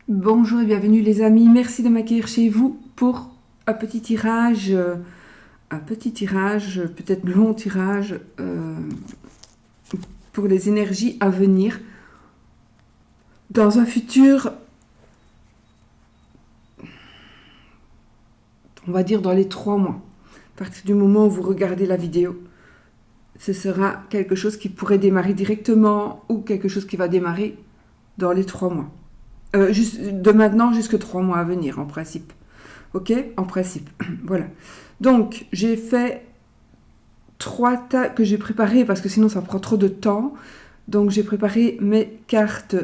Bonjour et bienvenue les amis, merci de m'accueillir chez vous pour un petit tirage, peut-être long tirage pour les énergies à venir dans un futur, on va dire dans les 3 mois. À partir du moment où vous regardez la vidéo, ce sera quelque chose qui pourrait démarrer directement ou quelque chose qui va démarrer dans les 3 mois. Juste de maintenant jusque 3 mois à venir en principe. Ok, en principe. Voilà. Donc, j'ai fait 3 tas que j'ai préparés parce que sinon ça prend trop de temps. Donc, j'ai préparé mes cartes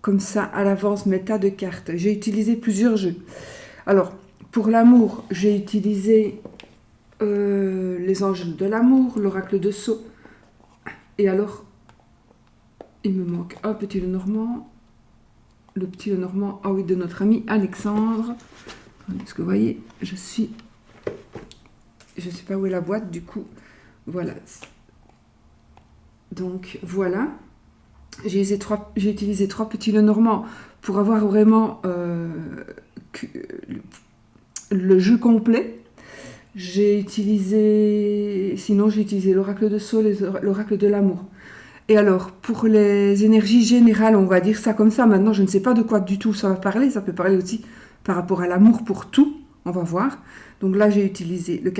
comme ça à l'avance, mes tas de cartes. J'ai utilisé plusieurs jeux. Alors, pour l'amour, j'ai utilisé les anges de l'amour, l'oracle de Sceaux. Et alors, il me manque un petit Lenormand. Le petit Lenormand, ah oui, de notre ami Alexandre. Est-ce que vous voyez, je sais pas où est la boîte, du coup, voilà. Donc, voilà. J'ai utilisé 3 petits Lenormand pour avoir vraiment le jeu complet. Sinon j'ai utilisé l'oracle de Sceaux, l'oracle de l'amour. Et alors, pour les énergies générales, on va dire ça comme ça, maintenant je ne sais pas de quoi du tout ça va parler, ça peut parler aussi par rapport à l'amour pour tout, on va voir. Donc là j'ai utilisé le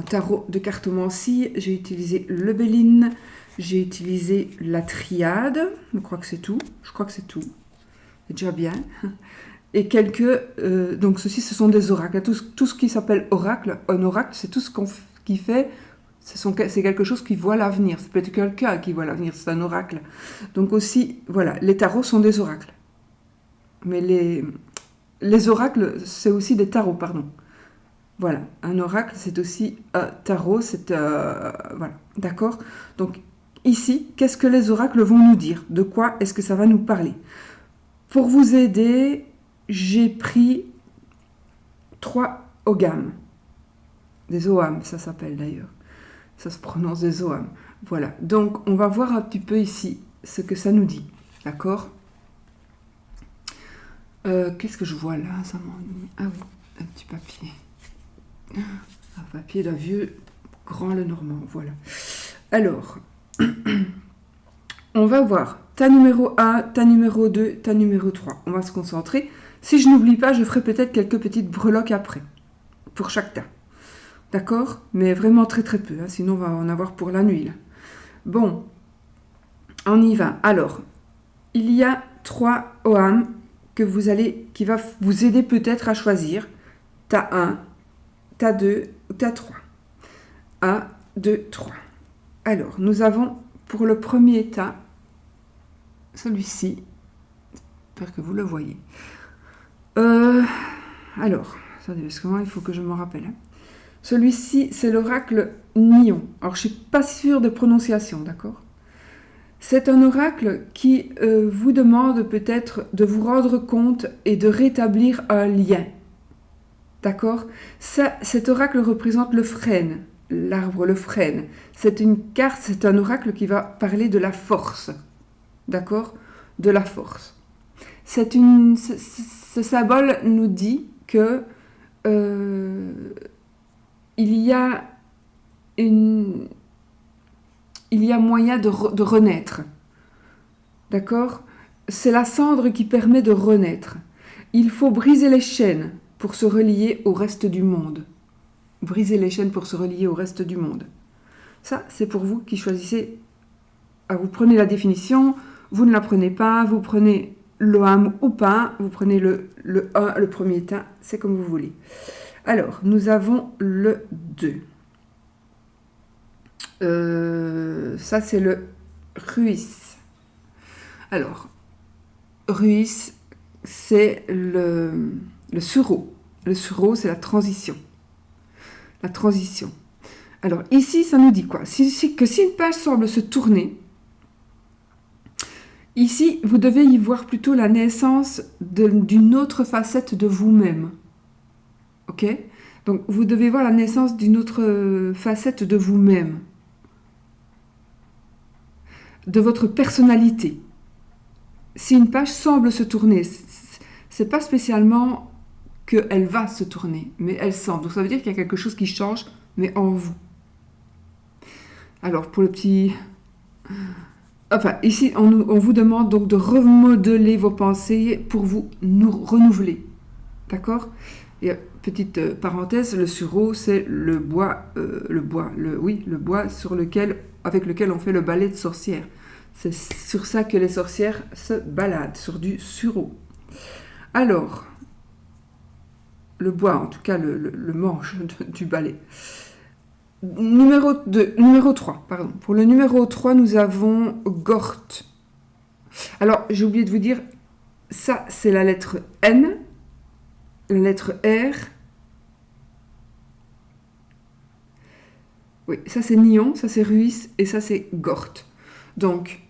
tarot de cartomancie, j'ai utilisé le Béline, j'ai utilisé la triade, je crois que c'est tout, c'est déjà bien. Et donc ceci ce sont des oracles, tout ce qui s'appelle oracle, un oracle c'est tout ce qui fait... C'est quelque chose qui voit l'avenir. C'est peut-être quelqu'un qui voit l'avenir, c'est un oracle. Donc aussi, voilà, les tarots sont des oracles. Mais les oracles, c'est aussi des tarots, pardon. Voilà, un oracle, c'est aussi un tarot, voilà, d'accord. Donc ici, qu'est-ce que les oracles vont nous dire? De quoi est-ce que ça va nous parler? Pour vous aider, j'ai pris 3 ogams. Des oghams, ça s'appelle d'ailleurs. Ça se prononce des oghams. Voilà. Donc, on va voir un petit peu ici ce que ça nous dit. D'accord? Qu'est-ce que je vois là? Ah oui, un petit papier. Un papier d'un vieux grand Lenormand. Voilà. Alors, on va voir ta numéro 1, ta numéro 2, ta numéro 3. On va se concentrer. Si je n'oublie pas, je ferai peut-être quelques petites breloques après. Pour chaque tas. D'accord? Mais vraiment très très peu, hein, sinon on va en avoir pour la nuit. Là. Bon, on y va. Alors, il y a 3 OAM qui va vous aider peut-être à choisir. Tas 1, tas 2 ou tas 3. 1, 2, 3. Alors, nous avons pour le premier tas, celui-ci. J'espère que vous le voyez. Alors, attendez, parce que moi, il faut que je m'en rappelle. Hein. Celui-ci, c'est l'oracle Nion. Alors, je ne suis pas sûre de prononciation, d'accord? C'est un oracle qui vous demande peut-être de vous rendre compte et de rétablir un lien. D'accord? Cet oracle représente le frêne, l'arbre, le frêne. C'est une carte, c'est un oracle qui va parler de la force. D'accord? De la force. Ce symbole nous dit que il y a moyen de renaître. D'accord? C'est la cendre qui permet de renaître. Il faut briser les chaînes pour se relier au reste du monde. Briser les chaînes pour se relier au reste du monde. Ça, c'est pour vous qui choisissez. Ah, vous prenez la définition, vous ne la prenez pas, vous prenez l'OAM ou pas, vous prenez le premier tas, c'est comme vous voulez. Alors, nous avons le 2. Ça, c'est le Ruis. Alors, Ruis, c'est le sureau. Le sureau, c'est la transition. La transition. Alors, ici, ça nous dit quoi? Si une page semble se tourner, ici, vous devez y voir plutôt la naissance d'une autre facette de vous-même. Ok? Donc, vous devez voir la naissance d'une autre facette de vous-même. De votre personnalité. Si une page semble se tourner, c'est pas spécialement qu'elle va se tourner, mais elle sent. Donc ça veut dire qu'il y a quelque chose qui change, mais en vous. Alors, pour le petit... Enfin, ici, on vous demande donc de remodeler vos pensées pour vous renouveler. D'accord? Et petite parenthèse, le sureau, c'est le bois, le bois avec lequel on fait le balai de sorcière. C'est sur ça que les sorcières se baladent, sur du sureau. Alors, le bois, en tout cas le manche du balai. Numéro 3, pardon. Pour le numéro 3, nous avons Gort. Alors, j'ai oublié de vous dire, ça, c'est la lettre N, la lettre R. Oui, ça, c'est Nyon, ça, c'est Ruis, et ça, c'est Gort. Donc,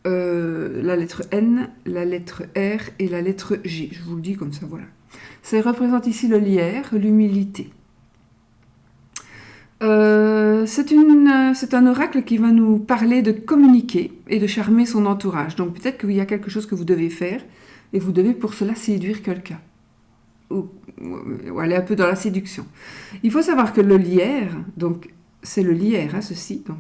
la lettre N, la lettre R et la lettre G. Je vous le dis comme ça, voilà. Ça représente ici le lierre, l'humilité. C'est un oracle qui va nous parler de communiquer et de charmer son entourage. Donc peut-être qu'il y a quelque chose que vous devez faire et vous devez pour cela séduire quelqu'un. Ou aller un peu dans la séduction. Il faut savoir que le lierre, donc c'est le lierre, hein, ceci, donc,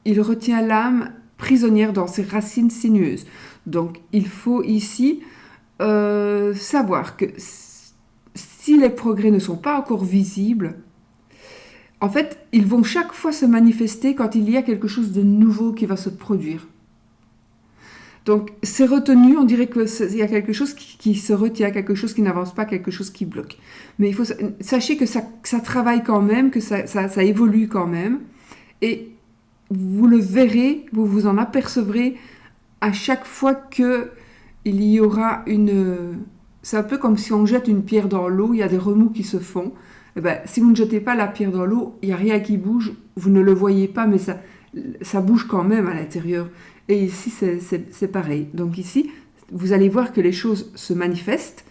il retient l'âme prisonnière dans ses racines sinueuses. Donc il faut ici savoir que si les progrès ne sont pas encore visibles, en fait, ils vont chaque fois se manifester quand il y a quelque chose de nouveau qui va se produire. Donc, c'est retenu, on dirait qu'il y a quelque chose qui se retient, quelque chose qui n'avance pas, quelque chose qui bloque. Mais il faut sachez que ça travaille quand même, que ça évolue quand même. Et vous le verrez, vous vous en apercevrez à chaque fois qu'il y aura une... C'est un peu comme si on jette une pierre dans l'eau, il y a des remous qui se font. Eh ben, si vous ne jetez pas la pierre dans l'eau, il n'y a rien qui bouge, vous ne le voyez pas, mais ça bouge quand même à l'intérieur. Et ici, c'est pareil. Donc ici, vous allez voir que les choses se manifestent,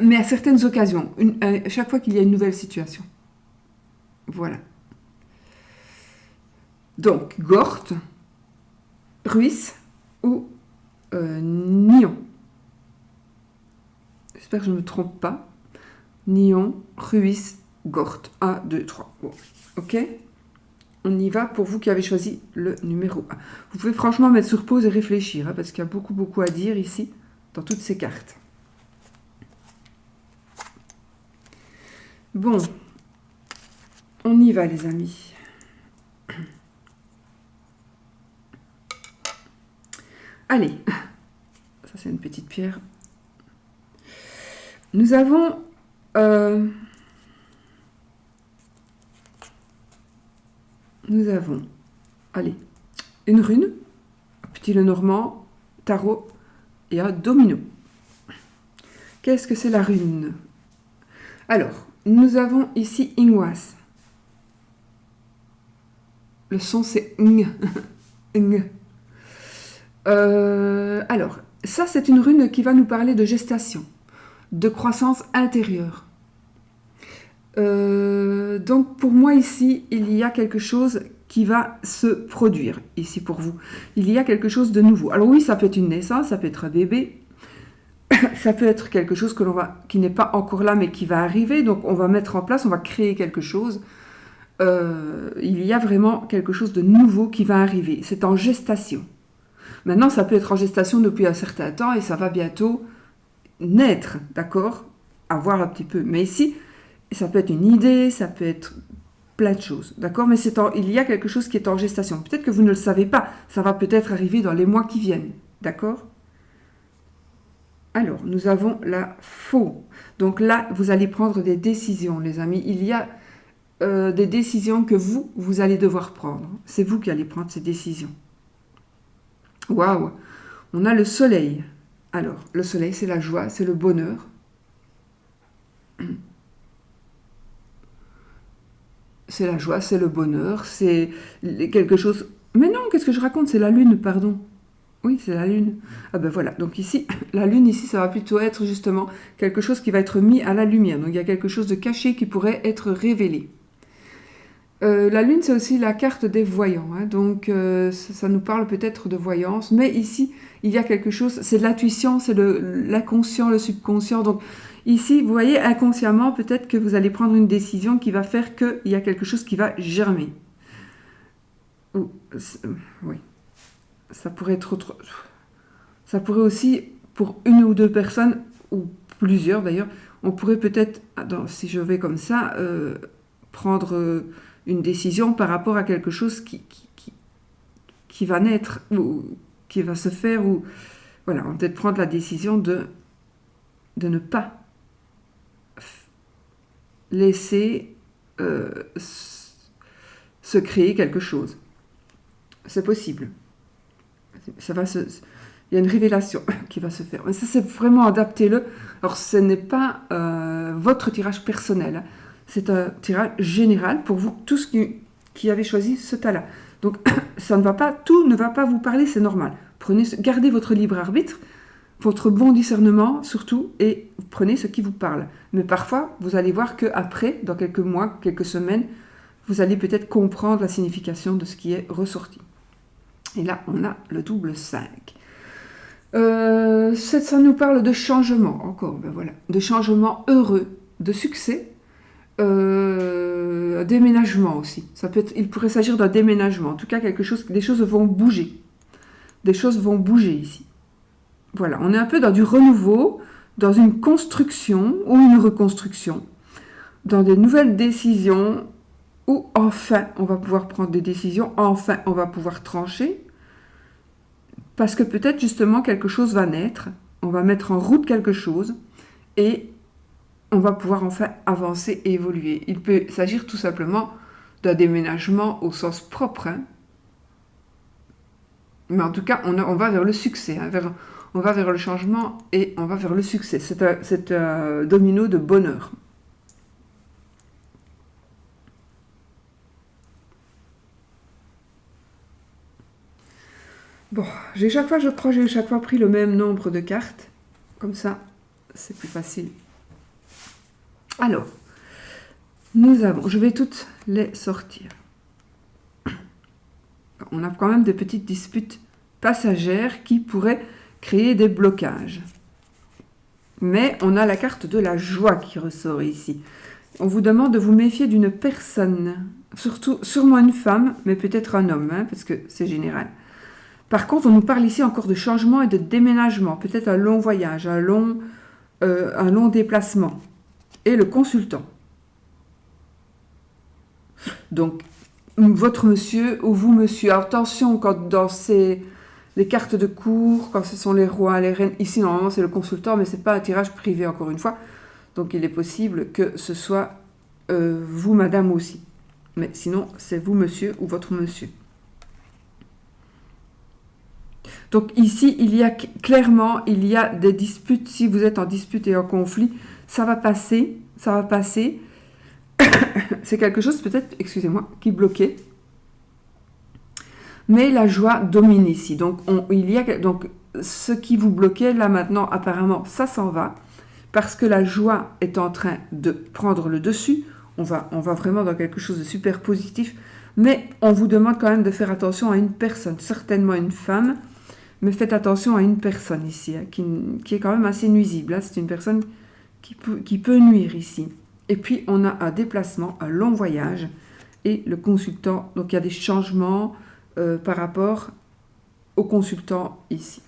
mais à certaines occasions, chaque fois qu'il y a une nouvelle situation. Voilà. Donc, Gort, Ruis ou Nyon. J'espère que je ne me trompe pas. Nyon, Ruis, Gort. 1, 2, 3. Bon, ok. On y va pour vous qui avez choisi le numéro 1. Vous pouvez franchement mettre sur pause et réfléchir, hein, parce qu'il y a beaucoup à dire ici, dans toutes ces cartes. Bon, on y va les amis. Allez, ça c'est une petite pierre. Nous avons... allez, une rune, un petit Lenormand, tarot et un domino. Qu'est-ce que c'est la rune? Alors, nous avons ici Ingwas. Le son c'est ng. ng. Alors, ça c'est une rune qui va nous parler de gestation, de croissance intérieure. Donc pour moi ici, il y a quelque chose qui va se produire ici pour vous. Il y a quelque chose de nouveau. Alors oui, ça peut être une naissance, ça peut être un bébé, ça peut être quelque chose qui n'est pas encore là mais qui va arriver. Donc on va mettre en place, on va créer quelque chose. Il y a vraiment quelque chose de nouveau qui va arriver. C'est en gestation. Maintenant, ça peut être en gestation depuis un certain temps et ça va bientôt naître, d'accord? À voir un petit peu. Mais ici, ça peut être une idée, ça peut être plein de choses, d'accord? Mais il y a quelque chose qui est en gestation. Peut-être que vous ne le savez pas. Ça va peut-être arriver dans les mois qui viennent, d'accord? Alors, nous avons la faux. Donc là, vous allez prendre des décisions, les amis. Il y a des décisions que vous allez devoir prendre. C'est vous qui allez prendre ces décisions. Waouh! On a le soleil. Alors, le soleil, c'est la joie, c'est le bonheur. C'est la joie, c'est le bonheur, c'est quelque chose... Mais non, qu'est-ce que je raconte? C'est la lune, pardon. Oui, c'est la lune. Ah ben voilà, donc ici, la lune, ici, ça va plutôt être justement quelque chose qui va être mis à la lumière. Donc il y a quelque chose de caché qui pourrait être révélé. La lune, c'est aussi la carte des voyants, hein, donc ça nous parle peut-être de voyance, mais ici, il y a quelque chose, c'est de l'intuition, c'est l'inconscient, le subconscient, donc ici, vous voyez, inconsciemment, peut-être que vous allez prendre une décision qui va faire qu'il y a quelque chose qui va germer. Ou, oui, ça pourrait être autre... Ça pourrait aussi, pour une ou deux personnes, ou plusieurs d'ailleurs, on pourrait peut-être, si je vais comme ça, prendre une décision par rapport à quelque chose qui va naître, ou qui va se faire, ou voilà, on va peut-être prendre la décision de ne pas laisser se créer quelque chose. C'est possible. Ça va se... Il y a une révélation qui va se faire. Mais ça, c'est vraiment adaptez-le. Alors, ce n'est pas votre tirage personnel. C'est un tirage général pour vous, tous qui avez choisi ce tas-là. Donc, ça ne va pas, tout ne va pas vous parler, c'est normal. Gardez votre libre arbitre, votre bon discernement surtout, et prenez ce qui vous parle. Mais parfois, vous allez voir qu'après, dans quelques mois, quelques semaines, vous allez peut-être comprendre la signification de ce qui est ressorti. Et là, on a le double 5. Ça nous parle de changement, encore, ben voilà, de changement heureux, de succès, déménagement aussi. Il pourrait s'agir d'un déménagement, en tout cas des choses vont bouger. Des choses vont bouger ici. Voilà, on est un peu dans du renouveau, dans une construction ou une reconstruction, dans des nouvelles décisions où enfin on va pouvoir prendre des décisions, enfin on va pouvoir trancher. Parce que peut-être justement quelque chose va naître, on va mettre en route quelque chose et on va pouvoir enfin avancer et évoluer. Il peut s'agir tout simplement d'un déménagement au sens propre. Hein. Mais en tout cas, on va vers le succès, hein, on va vers le changement et on va vers le succès. C'est un domino de bonheur. Bon, j'ai chaque fois pris le même nombre de cartes. Comme ça, c'est plus facile. Alors, je vais toutes les sortir. On a quand même des petites disputes passagères qui pourraient créer des blocages. Mais on a la carte de la joie qui ressort ici. On vous demande de vous méfier d'une personne, sûrement une femme, mais peut-être un homme, hein, parce que c'est général. Par contre, on nous parle ici encore de changement et de déménagement, peut-être un long voyage, un long déplacement. Et le consultant. Donc, votre monsieur ou vous monsieur, attention quand dans les cartes de cour, quand ce sont les rois, les reines, ici normalement c'est le consultant, mais ce n'est pas un tirage privé encore une fois, donc il est possible que ce soit vous madame aussi, mais sinon c'est vous monsieur ou votre monsieur. Donc ici, il y a clairement, il y a des disputes. Si vous êtes en dispute et en conflit, ça va passer, ça va passer. C'est quelque chose peut-être, excusez-moi, qui bloquait. Mais la joie domine ici. Donc, donc ce qui vous bloquait, là maintenant, apparemment, ça s'en va. Parce que la joie est en train de prendre le dessus. On va vraiment dans quelque chose de super positif. Mais on vous demande quand même de faire attention à une personne, certainement une femme. Mais faites attention à une personne ici, hein, qui est quand même assez nuisible. Hein. C'est une personne qui peut nuire ici. Et puis, on a un déplacement, un long voyage, et le consultant. Donc, il y a des changements par rapport au consultant ici.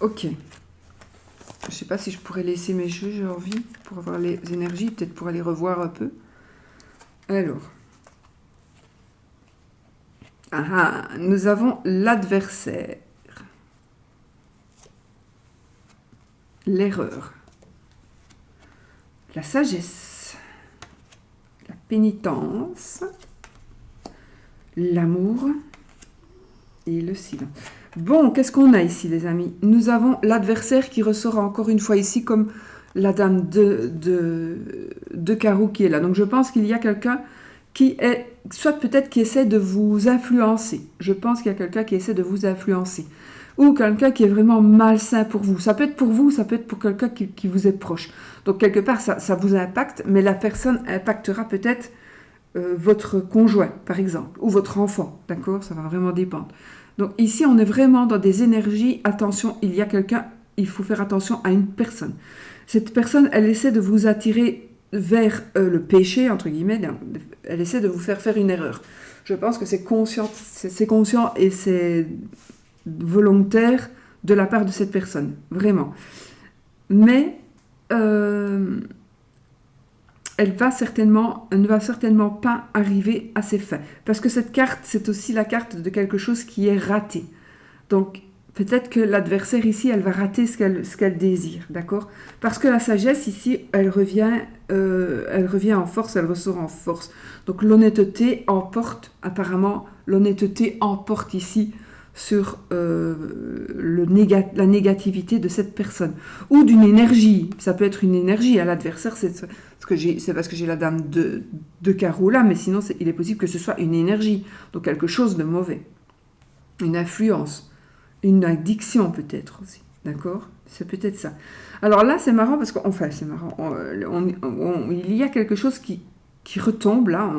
Ok. Je ne sais pas si je pourrais laisser mes jeux, j'ai envie, pour avoir les énergies, peut-être pour aller revoir un peu. Alors... nous avons l'adversaire, l'erreur, la sagesse, la pénitence, l'amour et le silence. Bon, qu'est-ce qu'on a ici, les amis? Nous avons l'adversaire qui ressort encore une fois ici comme la dame de carreau qui est là. Donc, je pense qu'il y a quelqu'un qui est, soit peut-être qui essaie de vous influencer. Je pense qu'il y a quelqu'un qui essaie de vous influencer. ou quelqu'un qui est vraiment malsain pour vous. Ça peut être pour vous, ça peut être pour quelqu'un qui vous est proche. Donc quelque part, ça vous impacte, mais la personne impactera peut-être votre conjoint, par exemple, ou votre enfant, d'accord? Ça va vraiment dépendre. Donc ici, on est vraiment dans des énergies. Attention, il y a quelqu'un, il faut faire attention à une personne. Cette personne, elle essaie de vous attirer vers le péché, entre guillemets, elle essaie de vous faire faire une erreur. Je pense que c'est conscient et c'est volontaire de la part de cette personne, vraiment. Mais elle ne va certainement pas arriver à ses fins. Parce que cette carte, c'est aussi la carte de quelque chose qui est raté. Donc, peut-être que l'adversaire ici, elle va rater ce qu'elle désire, d'accord? Parce que la sagesse ici, elle revient en force, elle ressort en force. Donc, l'honnêteté emporte, apparemment, l'honnêteté emporte ici sur la négativité de cette personne. Ou d'une énergie. Ça peut être une énergie à l'adversaire, c'est parce que j'ai la dame de carreau là, mais sinon, il est possible que ce soit une énergie. Donc, quelque chose de mauvais. Une influence. Une addiction peut-être aussi, d'accord? C'est peut-être ça. Alors là, c'est marrant parce qu'enfin, c'est marrant. Il y a quelque chose qui retombe là.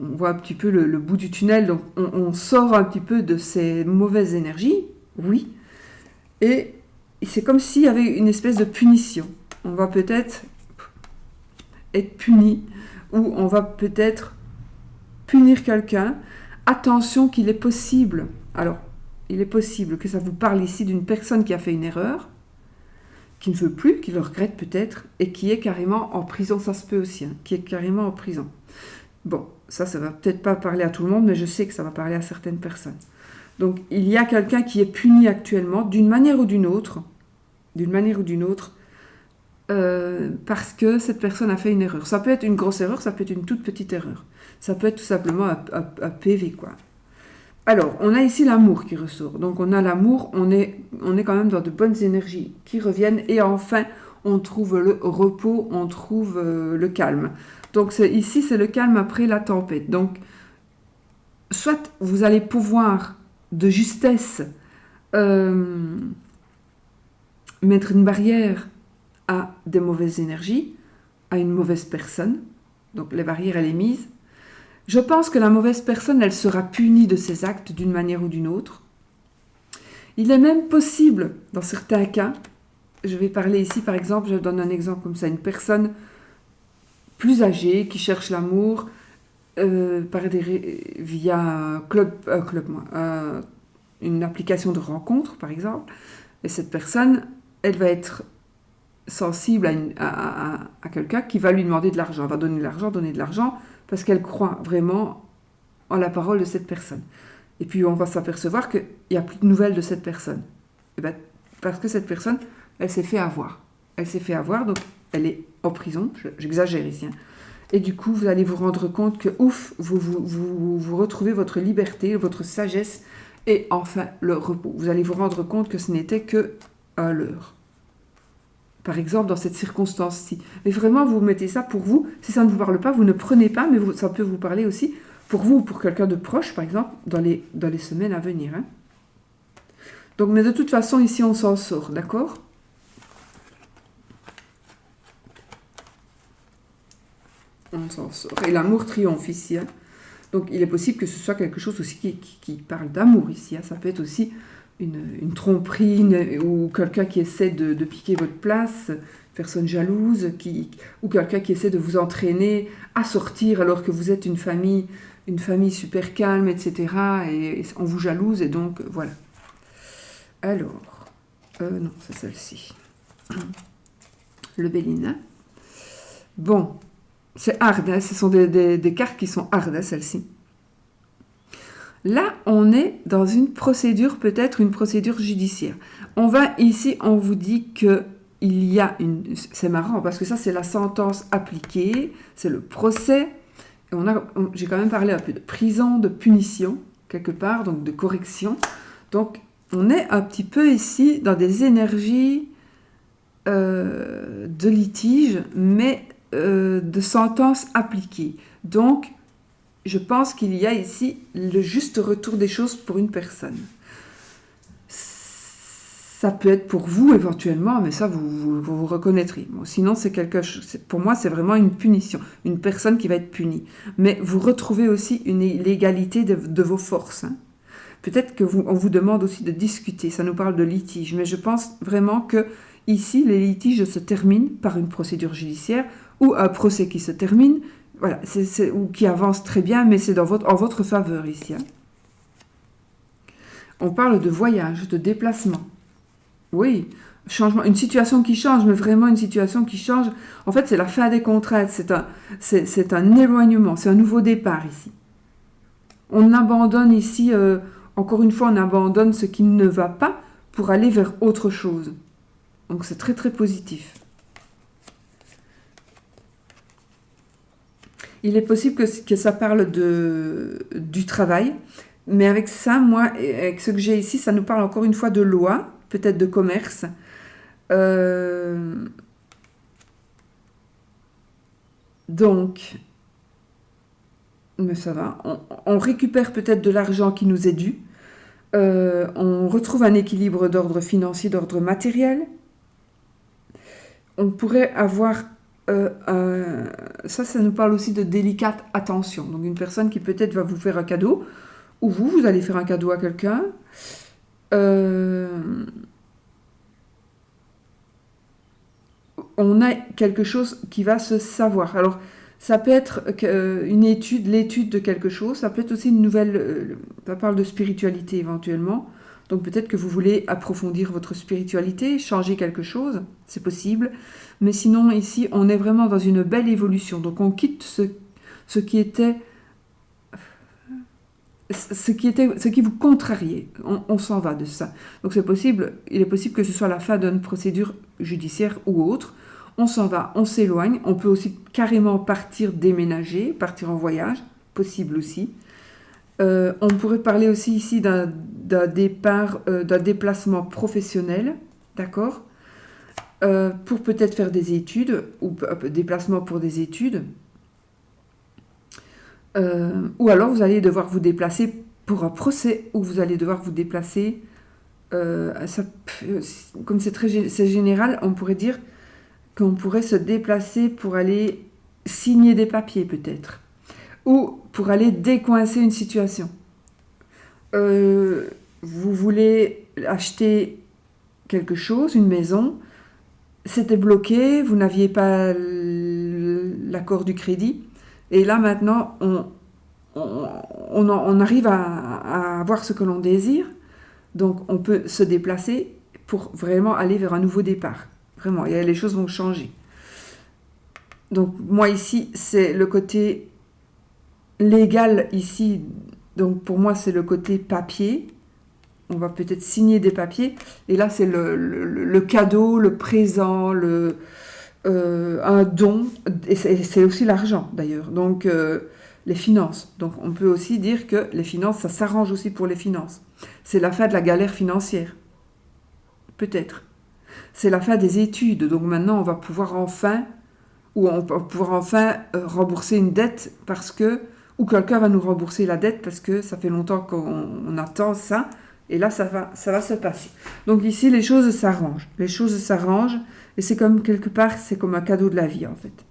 On voit un petit peu le bout du tunnel, donc on sort un petit peu de ces mauvaises énergies, oui. Et c'est comme s'il y avait une espèce de punition. On va peut-être être puni, ou on va peut-être punir quelqu'un. Attention qu'il est possible. Alors, il est possible que ça vous parle ici d'une personne qui a fait une erreur, qui ne veut plus, qui le regrette peut-être, et qui est carrément en prison. Ça se peut aussi, hein, qui est carrément en prison. Bon, ça va peut-être pas parler à tout le monde, mais je sais que ça va parler à certaines personnes. Donc, il y a quelqu'un qui est puni actuellement, d'une manière ou d'une autre, parce que cette personne a fait une erreur. Ça peut être une grosse erreur, ça peut être une toute petite erreur. Ça peut être tout simplement un PV, quoi. Alors, on a ici l'amour qui ressort. Donc, on a l'amour, on est quand même dans de bonnes énergies qui reviennent. Et enfin, on trouve le repos, on trouve le calme. Donc, ici, c'est le calme après la tempête. Donc, soit vous allez pouvoir, de justesse, mettre une barrière à des mauvaises énergies, à une mauvaise personne. Donc, la barrière, elle est mise. Je pense que la mauvaise personne, elle sera punie de ses actes d'une manière ou d'une autre. Il est même possible, dans certains cas, je vais parler ici par exemple, je donne un exemple comme ça, une personne plus âgée qui cherche l'amour via une application de rencontre par exemple, et cette personne, elle va être sensible à quelqu'un qui va lui demander de l'argent, elle va donner de l'argent, parce qu'elle croit vraiment en la parole de cette personne. Et puis on va s'apercevoir qu'il n'y a plus de nouvelles de cette personne. Et bien, parce que cette personne, elle s'est fait avoir. Elle s'est fait avoir, donc elle est en prison, j'exagère ici. Hein. Et du coup, vous allez vous rendre compte que, ouf, vous retrouvez votre liberté, votre sagesse, et enfin le repos. Vous allez vous rendre compte que ce n'était que un leurre. Par exemple, dans cette circonstance-ci. Mais vraiment, vous mettez ça pour vous. Si ça ne vous parle pas, vous ne prenez pas, mais ça peut vous parler aussi pour vous ou pour quelqu'un de proche, par exemple, dans les semaines à venir. Hein. Donc, mais de toute façon, ici, on s'en sort, d'accord? On s'en sort. Et l'amour triomphe ici. Hein. Donc, il est possible que ce soit quelque chose aussi qui parle d'amour ici. Hein. Ça peut être aussi une tromperie ou quelqu'un qui essaie de piquer votre place, personne jalouse, ou quelqu'un qui essaie de vous entraîner à sortir alors que vous êtes une famille super calme, etc. Et on vous jalouse, et donc voilà. Alors, non, c'est celle-ci. Le Bélina. Bon, c'est hard, hein, ce sont des cartes qui sont hard, hein, celle-ci. Là, on est dans une procédure, peut-être une procédure judiciaire. Ici, on vous dit que il y a c'est marrant, parce que ça, c'est la sentence appliquée, c'est le procès. J'ai quand même parlé un peu de prison, de punition, quelque part, donc de correction. Donc, on est un petit peu ici dans des énergies de litige, mais de sentence appliquée. Donc, je pense qu'il y a ici le juste retour des choses pour une personne. Ça peut être pour vous éventuellement, mais ça vous reconnaîtrez. Bon, sinon, c'est quelque chose. Pour moi, c'est vraiment une punition, une personne qui va être punie. Mais vous retrouvez aussi l'égalité de vos forces. Hein. Peut-être que on vous demande aussi de discuter. Ça nous parle de litige, mais je pense vraiment que ici, les litiges se terminent par une procédure judiciaire ou un procès qui se termine, voilà, ou qui avance très bien, mais c'est en votre faveur ici. Hein. On parle de voyage, de déplacement. Oui, changement, une situation qui change, mais vraiment une situation qui change. En fait, c'est la fin des contraintes, c'est un éloignement, c'est un nouveau départ ici. On abandonne ici, encore une fois, on abandonne ce qui ne va pas pour aller vers autre chose. Donc c'est très très positif. Il est possible que ça parle du travail, mais avec ça, moi, avec ce que j'ai ici, ça nous parle encore une fois de loi, peut-être de commerce. Donc, mais ça va, on récupère peut-être de l'argent qui nous est dû, on retrouve un équilibre d'ordre financier, d'ordre matériel. On pourrait avoir, ça nous parle aussi de délicate attention. Donc une personne qui peut-être va vous faire un cadeau, ou vous allez faire un cadeau à quelqu'un. On a quelque chose qui va se savoir. Alors, ça peut être une étude, l'étude de quelque chose. Ça peut être aussi une nouvelle... ça parle de spiritualité éventuellement. Donc peut-être que vous voulez approfondir votre spiritualité, changer quelque chose. C'est possible. Mais sinon, ici, on est vraiment dans une belle évolution. Donc on quitte ce qui vous contrariait. On s'en va de ça. Donc c'est possible, il est possible que ce soit la fin d'une procédure judiciaire ou autre. On s'en va, on s'éloigne. On peut aussi carrément partir déménager, partir en voyage, possible aussi. On pourrait parler aussi ici d'un départ, d'un déplacement professionnel, d'accord, pour peut-être faire des études, ou déplacement pour des études. Ou alors vous allez devoir vous déplacer pour un procès, ou vous allez devoir vous déplacer, comme c'est général, on pourrait dire qu'on pourrait se déplacer pour aller signer des papiers peut-être, ou pour aller décoincer une situation. Vous voulez acheter quelque chose, une maison, c'était bloqué, vous n'aviez pas l'accord du crédit, et là maintenant on arrive à avoir ce que l'on désire, donc on peut se déplacer pour vraiment aller vers un nouveau départ. Vraiment, et les choses vont changer. Donc moi ici, c'est le côté légal ici. Donc pour moi, c'est le côté papier. On va peut-être signer des papiers. Et là, c'est le cadeau, le présent, un don. Et c'est aussi l'argent d'ailleurs. Donc les finances. Donc on peut aussi dire que les finances, ça s'arrange aussi pour les finances. C'est la fin de la galère financière. Peut-être. C'est la fin des études. Donc maintenant, on va pouvoir enfin rembourser une dette ou quelqu'un va nous rembourser la dette parce que ça fait longtemps qu'on attend ça. Et là, ça va se passer. Donc ici, les choses s'arrangent. Les choses s'arrangent. Et c'est comme quelque part, c'est comme un cadeau de la vie en fait.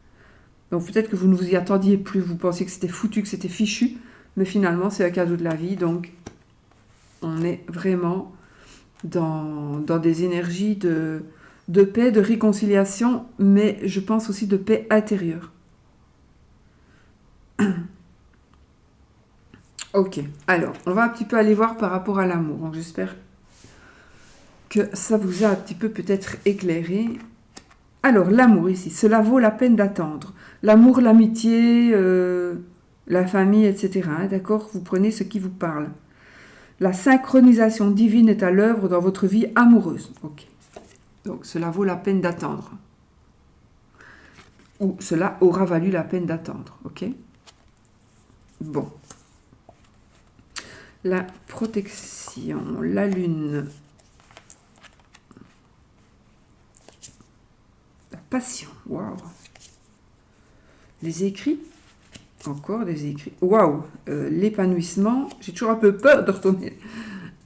Donc peut-être que vous ne vous y attendiez plus. Vous pensiez que c'était foutu, que c'était fichu. Mais finalement, c'est un cadeau de la vie. Donc on est vraiment dans des énergies de paix, de réconciliation, mais je pense aussi de paix intérieure. Ok, alors, on va un petit peu aller voir par rapport à l'amour. Donc j'espère que ça vous a un petit peu peut-être éclairé. Alors, l'amour ici, cela vaut la peine d'attendre. L'amour, l'amitié, la famille, etc. Hein, d'accord? Vous prenez ce qui vous parle. La synchronisation divine est à l'œuvre dans votre vie amoureuse. Ok. Donc, cela vaut la peine d'attendre. Ou cela aura valu la peine d'attendre. Ok? Bon. La protection, la lune, la passion. Waouh! Les écrits. Encore des écrits. Waouh! L'épanouissement. J'ai toujours un peu peur de retourner.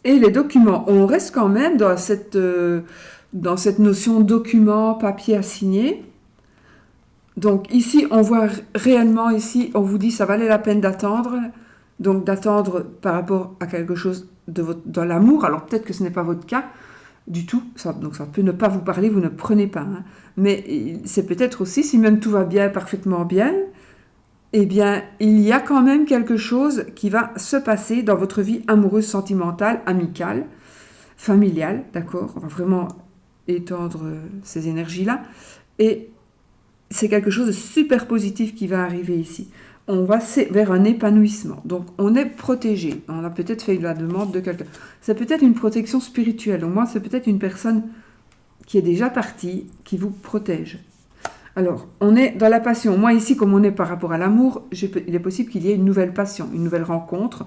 Et les documents, on reste quand même dans cette notion document, papier à signer. Donc ici, on voit réellement, ici, on vous dit ça valait la peine d'attendre. Donc d'attendre par rapport à quelque chose dans l'amour. Alors peut-être que ce n'est pas votre cas du tout. Donc ça peut ne pas vous parler, vous ne prenez pas. Hein. Mais c'est peut-être aussi, si même tout va bien, parfaitement bien, eh bien, il y a quand même quelque chose qui va se passer dans votre vie amoureuse, sentimentale, amicale, familiale, d'accord? On va vraiment étendre ces énergies-là. Et c'est quelque chose de super positif qui va arriver ici. On va vers un épanouissement. Donc, on est protégé. On a peut-être fait la demande de quelqu'un. C'est peut-être une protection spirituelle. Au moins, c'est peut-être une personne qui est déjà partie, qui vous protège. Alors, on est dans la passion. Moi, ici, comme on est par rapport à l'amour, il est possible qu'il y ait une nouvelle passion, une nouvelle rencontre,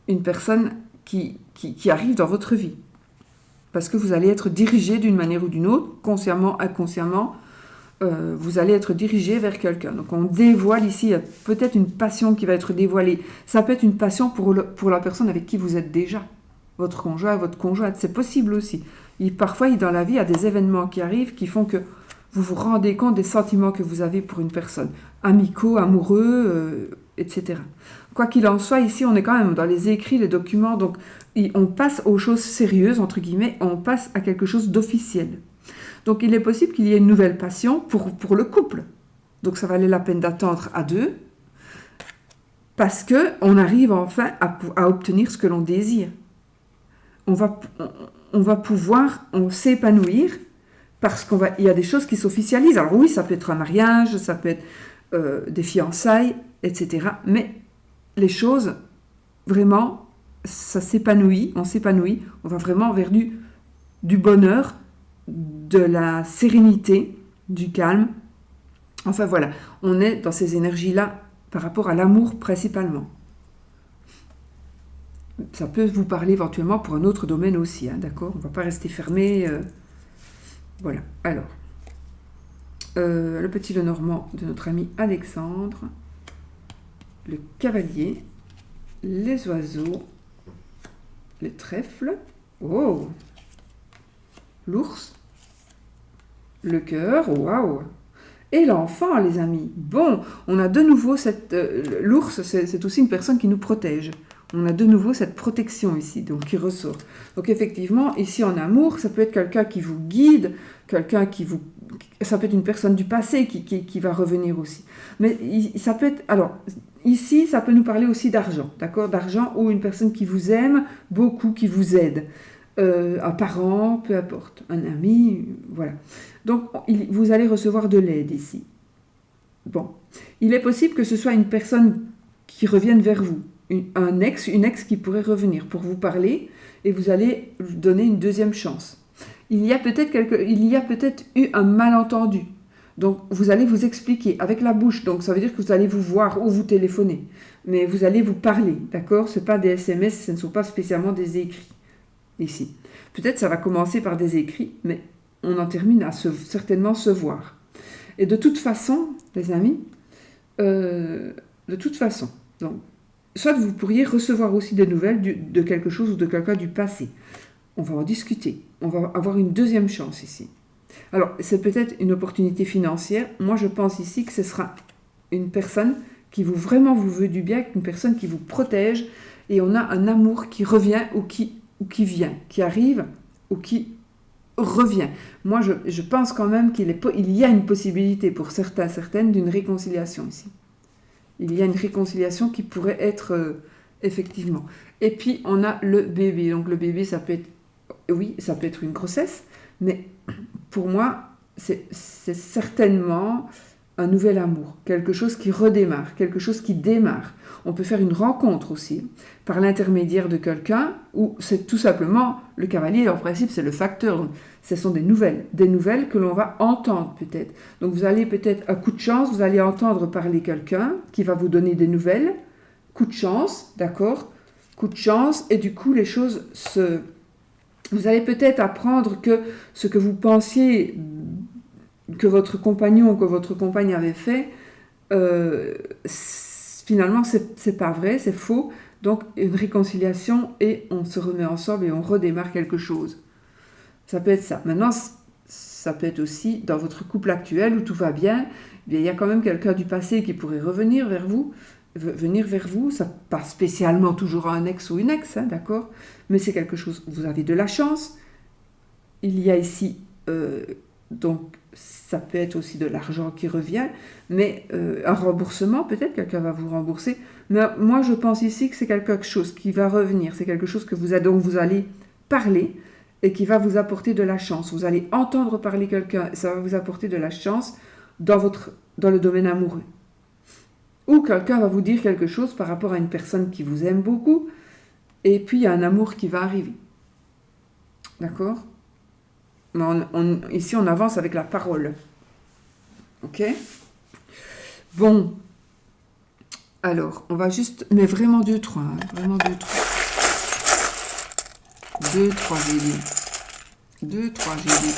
une personne qui arrive dans votre vie. Parce que vous allez être dirigé d'une manière ou d'une autre, consciemment, inconsciemment, vous allez être dirigé vers quelqu'un. Donc, on dévoile ici, il y a peut-être une passion qui va être dévoilée. Ça peut être une passion pour la personne avec qui vous êtes déjà. Votre conjoint, votre conjointe, c'est possible aussi. Parfois, dans la vie, il y a des événements qui arrivent qui font que vous vous rendez compte des sentiments que vous avez pour une personne, amicaux, amoureux, etc. Quoi qu'il en soit, ici, on est quand même dans les écrits, les documents, donc on passe aux choses sérieuses, entre guillemets, on passe à quelque chose d'officiel. Donc il est possible qu'il y ait une nouvelle passion pour le couple. Donc ça valait la peine d'attendre à deux, parce qu'on arrive enfin à obtenir ce que l'on désire. On va pouvoir s'épanouir, parce qu'il y a des choses qui s'officialisent. Alors oui, ça peut être un mariage, ça peut être des fiançailles, etc. Mais les choses, vraiment, ça s'épanouit, on va vraiment vers du bonheur, de la sérénité, du calme. Enfin voilà, on est dans ces énergies-là par rapport à l'amour principalement. Ça peut vous parler éventuellement pour un autre domaine aussi, hein, d'accord? On ne va pas rester fermé... Voilà, alors, le petit Lenormand de notre ami Alexandre, le cavalier, les oiseaux, les trèfles, oh, l'ours, le cœur, waouh, et l'enfant, les amis. Bon, on a de nouveau l'ours, c'est aussi une personne qui nous protège. On a de nouveau cette protection ici, donc qui ressort. Donc effectivement, ici en amour, ça peut être quelqu'un qui vous guide, ça peut être une personne du passé qui va revenir aussi. Mais ça peut être, alors ici, ça peut nous parler aussi d'argent, d'accord? D'argent ou une personne qui vous aime beaucoup, qui vous aide. Un parent, peu importe, un ami, voilà. Donc vous allez recevoir de l'aide ici. Bon, il est possible que ce soit une personne qui revienne vers vous. Une ex qui pourrait revenir pour vous parler et vous allez lui donner une deuxième chance. Il y a peut-être eu un malentendu. Donc, vous allez vous expliquer avec la bouche. Donc, ça veut dire que vous allez vous voir ou vous téléphoner. Mais vous allez vous parler, d'accord? Ce n'est pas des SMS, ce ne sont pas spécialement des écrits, ici. Peut-être ça va commencer par des écrits, mais on en termine à certainement se voir. Et de toute façon, les amis, donc, soit vous pourriez recevoir aussi des nouvelles de quelque chose ou de quelqu'un du passé. On va en discuter. On va avoir une deuxième chance ici. Alors, c'est peut-être une opportunité financière. Moi, je pense ici que ce sera une personne qui vraiment vous veut du bien, une personne qui vous protège. Et on a un amour qui revient ou qui vient, qui arrive ou qui revient. Moi, je pense quand même qu'il y a une possibilité pour certaines d'une réconciliation ici. Il y a une réconciliation qui pourrait être effectivement. Et puis, on a le bébé. Donc, le bébé, ça peut être une grossesse, mais pour moi, c'est certainement un nouvel amour, quelque chose qui redémarre, quelque chose qui démarre. On peut faire une rencontre aussi, par l'intermédiaire de quelqu'un, ou c'est tout simplement le cavalier, en principe, c'est le facteur. Donc, ce sont des nouvelles que l'on va entendre peut-être. Donc, vous allez peut-être, un coup de chance, vous allez entendre parler quelqu'un qui va vous donner des nouvelles. Coup de chance, d'accord? Coup de chance, et du coup, les choses Vous allez peut-être apprendre que ce que vous pensiez que votre compagnon ou que votre compagne avait fait, finalement, c'est pas vrai, c'est faux. Donc, une réconciliation et on se remet ensemble et on redémarre quelque chose. Ça peut être ça. Maintenant, ça peut être aussi dans votre couple actuel où tout va bien, eh bien, il y a quand même quelqu'un du passé qui pourrait revenir vers vous, venir vers vous. Ça pas spécialement toujours un ex ou une ex, hein, d'accord? Mais c'est quelque chose. Vous avez de la chance. Il y a ici, donc, ça peut être aussi de l'argent qui revient, mais un remboursement, peut-être quelqu'un va vous rembourser. Mais moi, je pense ici que c'est quelque chose qui va revenir. C'est quelque chose dont vous allez parler et qui va vous apporter de la chance. Vous allez entendre parler quelqu'un, ça va vous apporter de la chance dans le domaine amoureux. Ou quelqu'un va vous dire quelque chose par rapport à une personne qui vous aime beaucoup, et puis il y a un amour qui va arriver. D'accord? Ici, on avance avec la parole. Ok? Bon. Alors, on va juste... Mais vraiment 2-3. Hein, vraiment 2-3. 2-3, j'ai dit. 2-3, j'ai dit.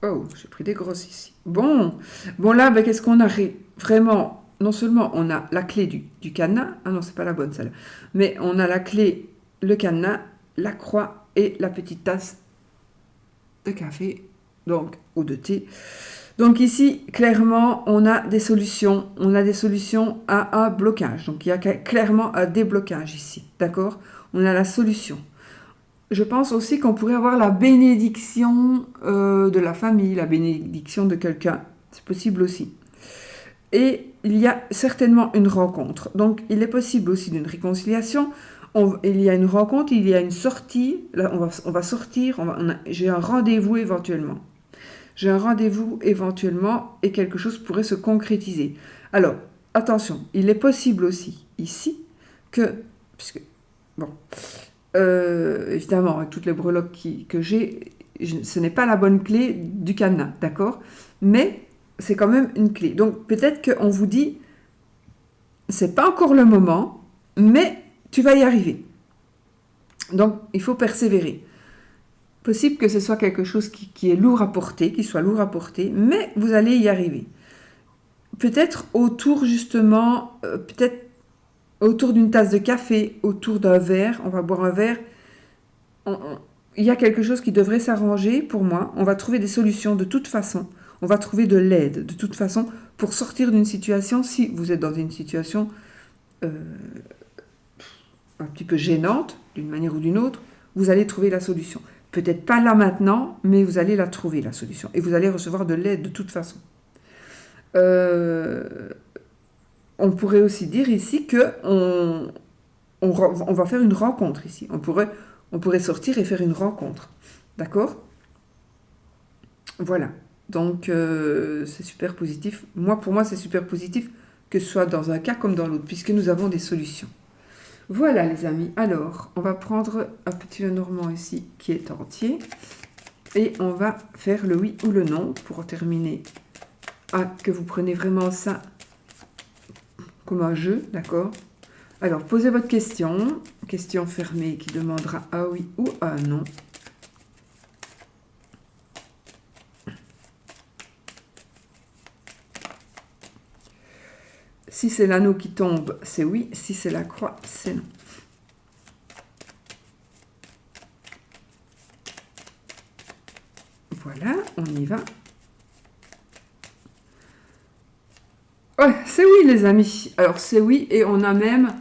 Oh, j'ai pris des grosses ici. Bon. Bon, là, ben, qu'est-ce qu'on a vraiment... Non seulement on a la clé du cadenas. Ah non, c'est pas la bonne, celle-là. Mais on a la clé, le cadenas, la croix et la petite tasse de café, donc, ou de thé. Donc ici, clairement, on a des solutions. On a des solutions à un blocage. Donc il y a clairement un déblocage ici. D'accord? On a la solution. Je pense aussi qu'on pourrait avoir la bénédiction de la famille, la bénédiction de quelqu'un. C'est possible aussi. Et il y a certainement une rencontre. Donc il est possible aussi d'une réconciliation. Il y a une rencontre, il y a une sortie. Là, on va sortir. J'ai un rendez-vous éventuellement. J'ai un rendez-vous éventuellement et quelque chose pourrait se concrétiser. Alors, attention, il est possible aussi ici que, puisque, bon, évidemment, avec toutes les breloques que j'ai, ce n'est pas la bonne clé du cadenas, d'accord? Mais c'est quand même une clé. Donc, peut-être qu'on vous dit, c'est pas encore le moment, mais tu vas y arriver. Donc, il faut persévérer. Possible que ce soit quelque chose qui est lourd à porter, qui soit lourd à porter, mais vous allez y arriver. Peut-être autour justement, peut-être autour d'une tasse de café, autour d'un verre, on va boire un verre, il y a quelque chose qui devrait s'arranger pour moi, on va trouver des solutions de toute façon, on va trouver de l'aide de toute façon pour sortir d'une situation, si vous êtes dans une situation un petit peu gênante, d'une manière ou d'une autre, vous allez trouver la solution. Peut-être pas là maintenant, mais vous allez la trouver, la solution. Et vous allez recevoir de l'aide de toute façon. On pourrait aussi dire ici qu'on va faire une rencontre ici. On pourrait sortir et faire une rencontre. D'accord? Voilà. Donc, c'est super positif. Pour moi, c'est super positif que ce soit dans un cas comme dans l'autre, puisque nous avons des solutions. Voilà les amis, alors on va prendre un petit Lenormand ici qui est entier et on va faire le oui ou le non pour terminer. Que vous prenez vraiment ça comme un jeu, d'accord? Alors posez votre question fermée qui demandera un oui ou un non. Si c'est l'anneau qui tombe, c'est oui. Si c'est la croix, c'est non. Voilà, on y va. Ouais, c'est oui les amis. Alors c'est oui et on a même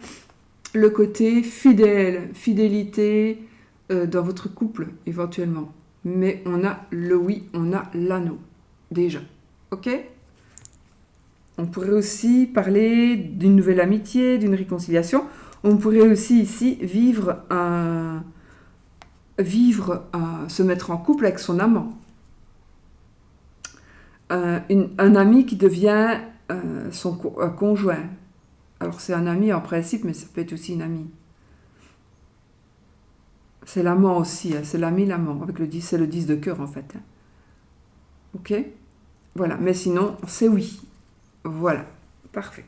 le côté fidélité dans votre couple éventuellement. Mais on a le oui, on a l'anneau déjà. Ok? On pourrait aussi parler d'une nouvelle amitié, d'une réconciliation. On pourrait aussi ici se mettre en couple avec son amant. Un ami qui devient son conjoint. Alors c'est un ami en principe, mais ça peut être aussi une amie. C'est l'amant aussi, hein, c'est l'amant, avec le 10, c'est le 10 de cœur en fait. Hein. Ok? Voilà, mais sinon, c'est oui. Voilà, parfait.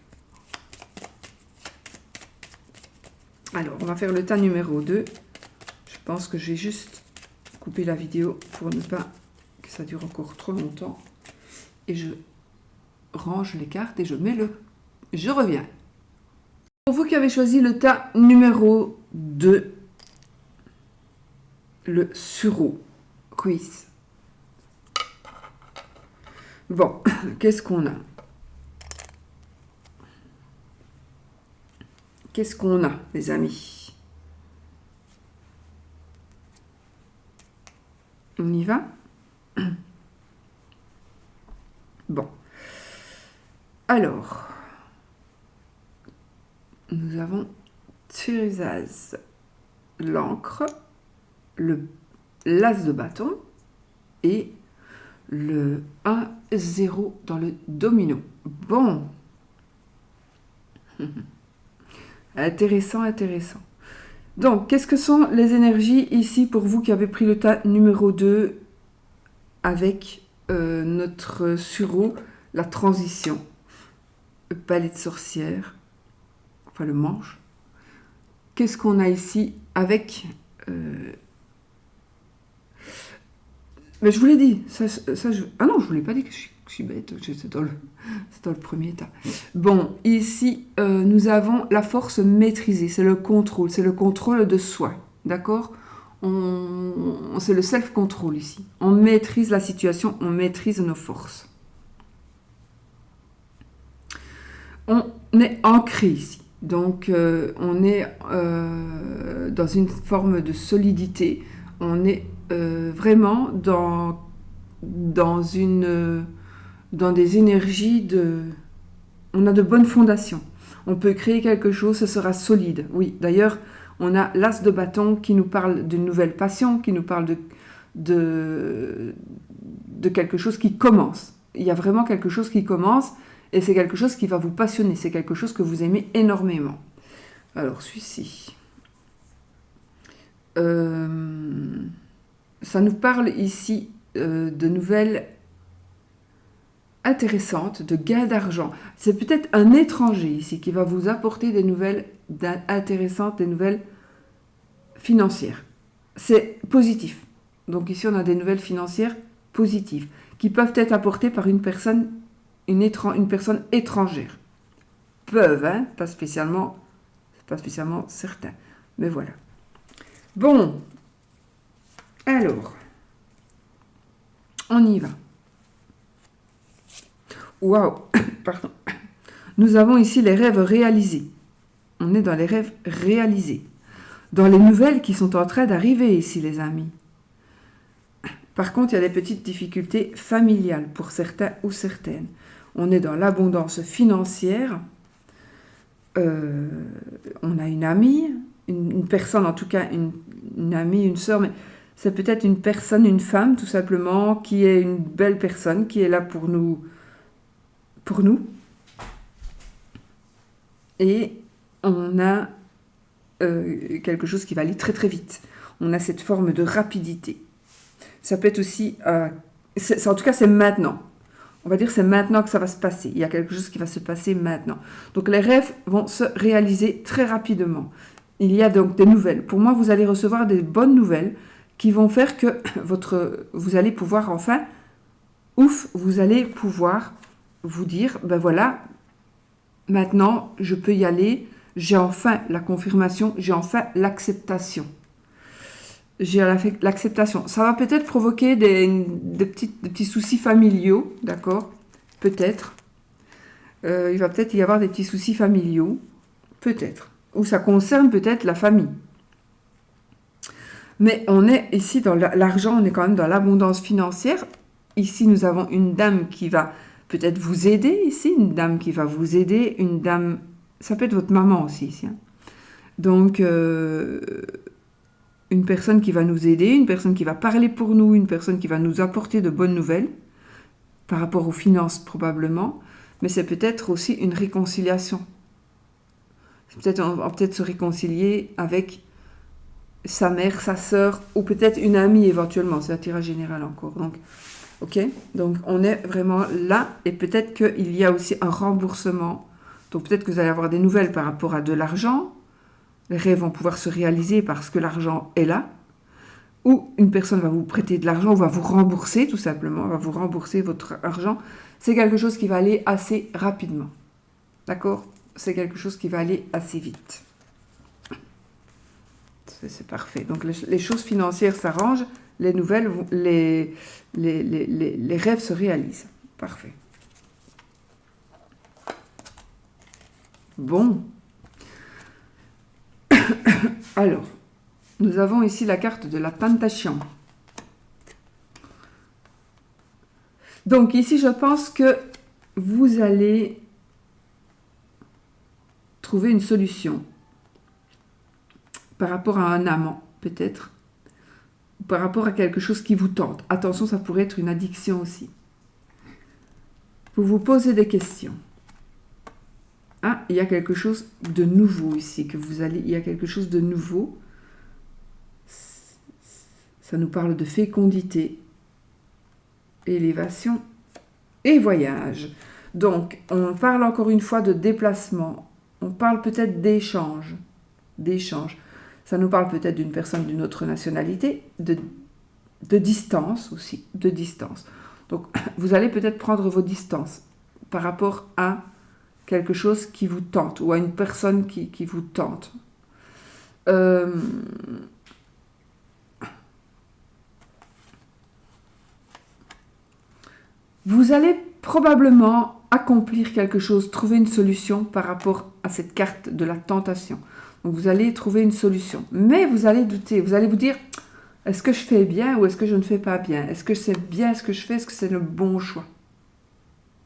Alors, on va faire le tas numéro 2. Je pense que je vais juste couper la vidéo pour ne pas que ça dure encore trop longtemps. Et je range les cartes et je reviens. Pour vous qui avez choisi le tas numéro 2, le sureau quiz. Bon, qu'est-ce qu'on a? Qu'est-ce qu'on a, les amis? On y va? Bon. Alors, nous avons Thérése, l'encre, l'as de bâton et le 1-0 dans le domino. Bon. Intéressant, intéressant. Donc, qu'est-ce que sont les énergies ici pour vous qui avez pris le tas numéro 2 avec notre sureau, la transition, le palais de sorcière, enfin le manche. Qu'est-ce qu'on a ici avec... Mais je vous l'ai dit, ah non, je ne vous l'ai pas dit que je suis bête, c'est dans le premier tas. Bon, ici, nous avons la force maîtrisée, c'est le contrôle de soi, d'accord? C'est le self-control ici. On maîtrise la situation, on maîtrise nos forces. On est ancré ici, donc on est dans une forme de solidité, on est vraiment dans des énergies on a de bonnes fondations. On peut créer quelque chose, ce sera solide. Oui, d'ailleurs, on a l'as de bâton qui nous parle d'une nouvelle passion, qui nous parle de quelque chose qui commence. Il y a vraiment quelque chose qui commence et c'est quelque chose qui va vous passionner. C'est quelque chose que vous aimez énormément. Alors, celui-ci. Ça nous parle ici de nouvelles intéressantes, de gains d'argent. C'est peut-être un étranger ici qui va vous apporter des nouvelles intéressantes, des nouvelles financières. C'est positif. Donc ici, on a des nouvelles financières positives qui peuvent être apportées par une personne étrangère. Peuvent, hein, pas spécialement certains. Mais voilà. Bon. Alors, on y va. Waouh, pardon. Nous avons ici les rêves réalisés. On est dans les rêves réalisés. Dans les nouvelles qui sont en train d'arriver ici, les amis. Par contre, il y a des petites difficultés familiales pour certains ou certaines. On est dans l'abondance financière. On a une amie, une personne, en tout cas une amie, une sœur, mais c'est peut-être une personne, une femme tout simplement, qui est une belle personne, qui est là pour nous. Et on a quelque chose qui va aller très très vite. On a cette forme de rapidité. Ça peut être aussi... en tout cas, c'est maintenant. On va dire c'est maintenant que ça va se passer. Il y a quelque chose qui va se passer maintenant. Donc les rêves vont se réaliser très rapidement. Il y a donc des nouvelles. Pour moi, vous allez recevoir des bonnes nouvelles qui vont faire que vous allez pouvoir enfin, vous allez pouvoir vous dire, ben voilà, maintenant je peux y aller, j'ai enfin la confirmation, j'ai enfin l'acceptation. J'ai l'acceptation. Ça va peut-être provoquer des petits soucis familiaux, d'accord? Peut-être. Il va peut-être y avoir des petits soucis familiaux, peut-être. Ou ça concerne peut-être la famille. Mais on est ici dans l'argent, on est quand même dans l'abondance financière. Ici, nous avons une dame qui va peut-être vous aider ici, une dame qui va vous aider, une dame... Ça peut être votre maman aussi ici. Hein. Donc... une personne qui va nous aider, une personne qui va parler pour nous, une personne qui va nous apporter de bonnes nouvelles, par rapport aux finances probablement, mais c'est peut-être aussi une réconciliation. On va peut-être se réconcilier avec sa mère, sa sœur, ou peut-être une amie éventuellement, c'est un tirage général encore. Donc, ok, donc on est vraiment là, et peut-être qu'il y a aussi un remboursement, donc peut-être que vous allez avoir des nouvelles par rapport à de l'argent. Les rêves vont pouvoir se réaliser parce que l'argent est là. Ou une personne va vous prêter de l'argent ou va vous rembourser tout simplement, va vous rembourser votre argent. C'est quelque chose qui va aller assez rapidement. D'accord? c'est quelque chose qui va aller assez vite. C'est parfait. Donc les choses financières s'arrangent, les nouvelles, les rêves se réalisent. Parfait. Bon. Alors, nous avons ici la carte de la tentation. Donc ici, je pense que vous allez trouver une solution par rapport à un amant, peut-être, par rapport à quelque chose qui vous tente. Attention, ça pourrait être une addiction aussi. Vous vous posez des questions. Ah, il y a quelque chose de nouveau ici, il y a quelque chose de nouveau. Ça nous parle de fécondité, élévation et voyage. Donc, on parle encore une fois de déplacement. On parle peut-être d'échange. Ça nous parle peut-être d'une personne d'une autre nationalité, de distance aussi, de distance. Donc, vous allez peut-être prendre vos distances par rapport à quelque chose qui vous tente ou à une personne qui vous tente. Vous allez probablement accomplir quelque chose, trouver une solution par rapport à cette carte de la tentation. Donc vous allez trouver une solution. Mais vous allez douter, vous allez vous dire, est-ce que je fais bien ou est-ce que je ne fais pas bien? Est-ce que c'est bien ce que je fais? Est-ce que c'est le bon choix?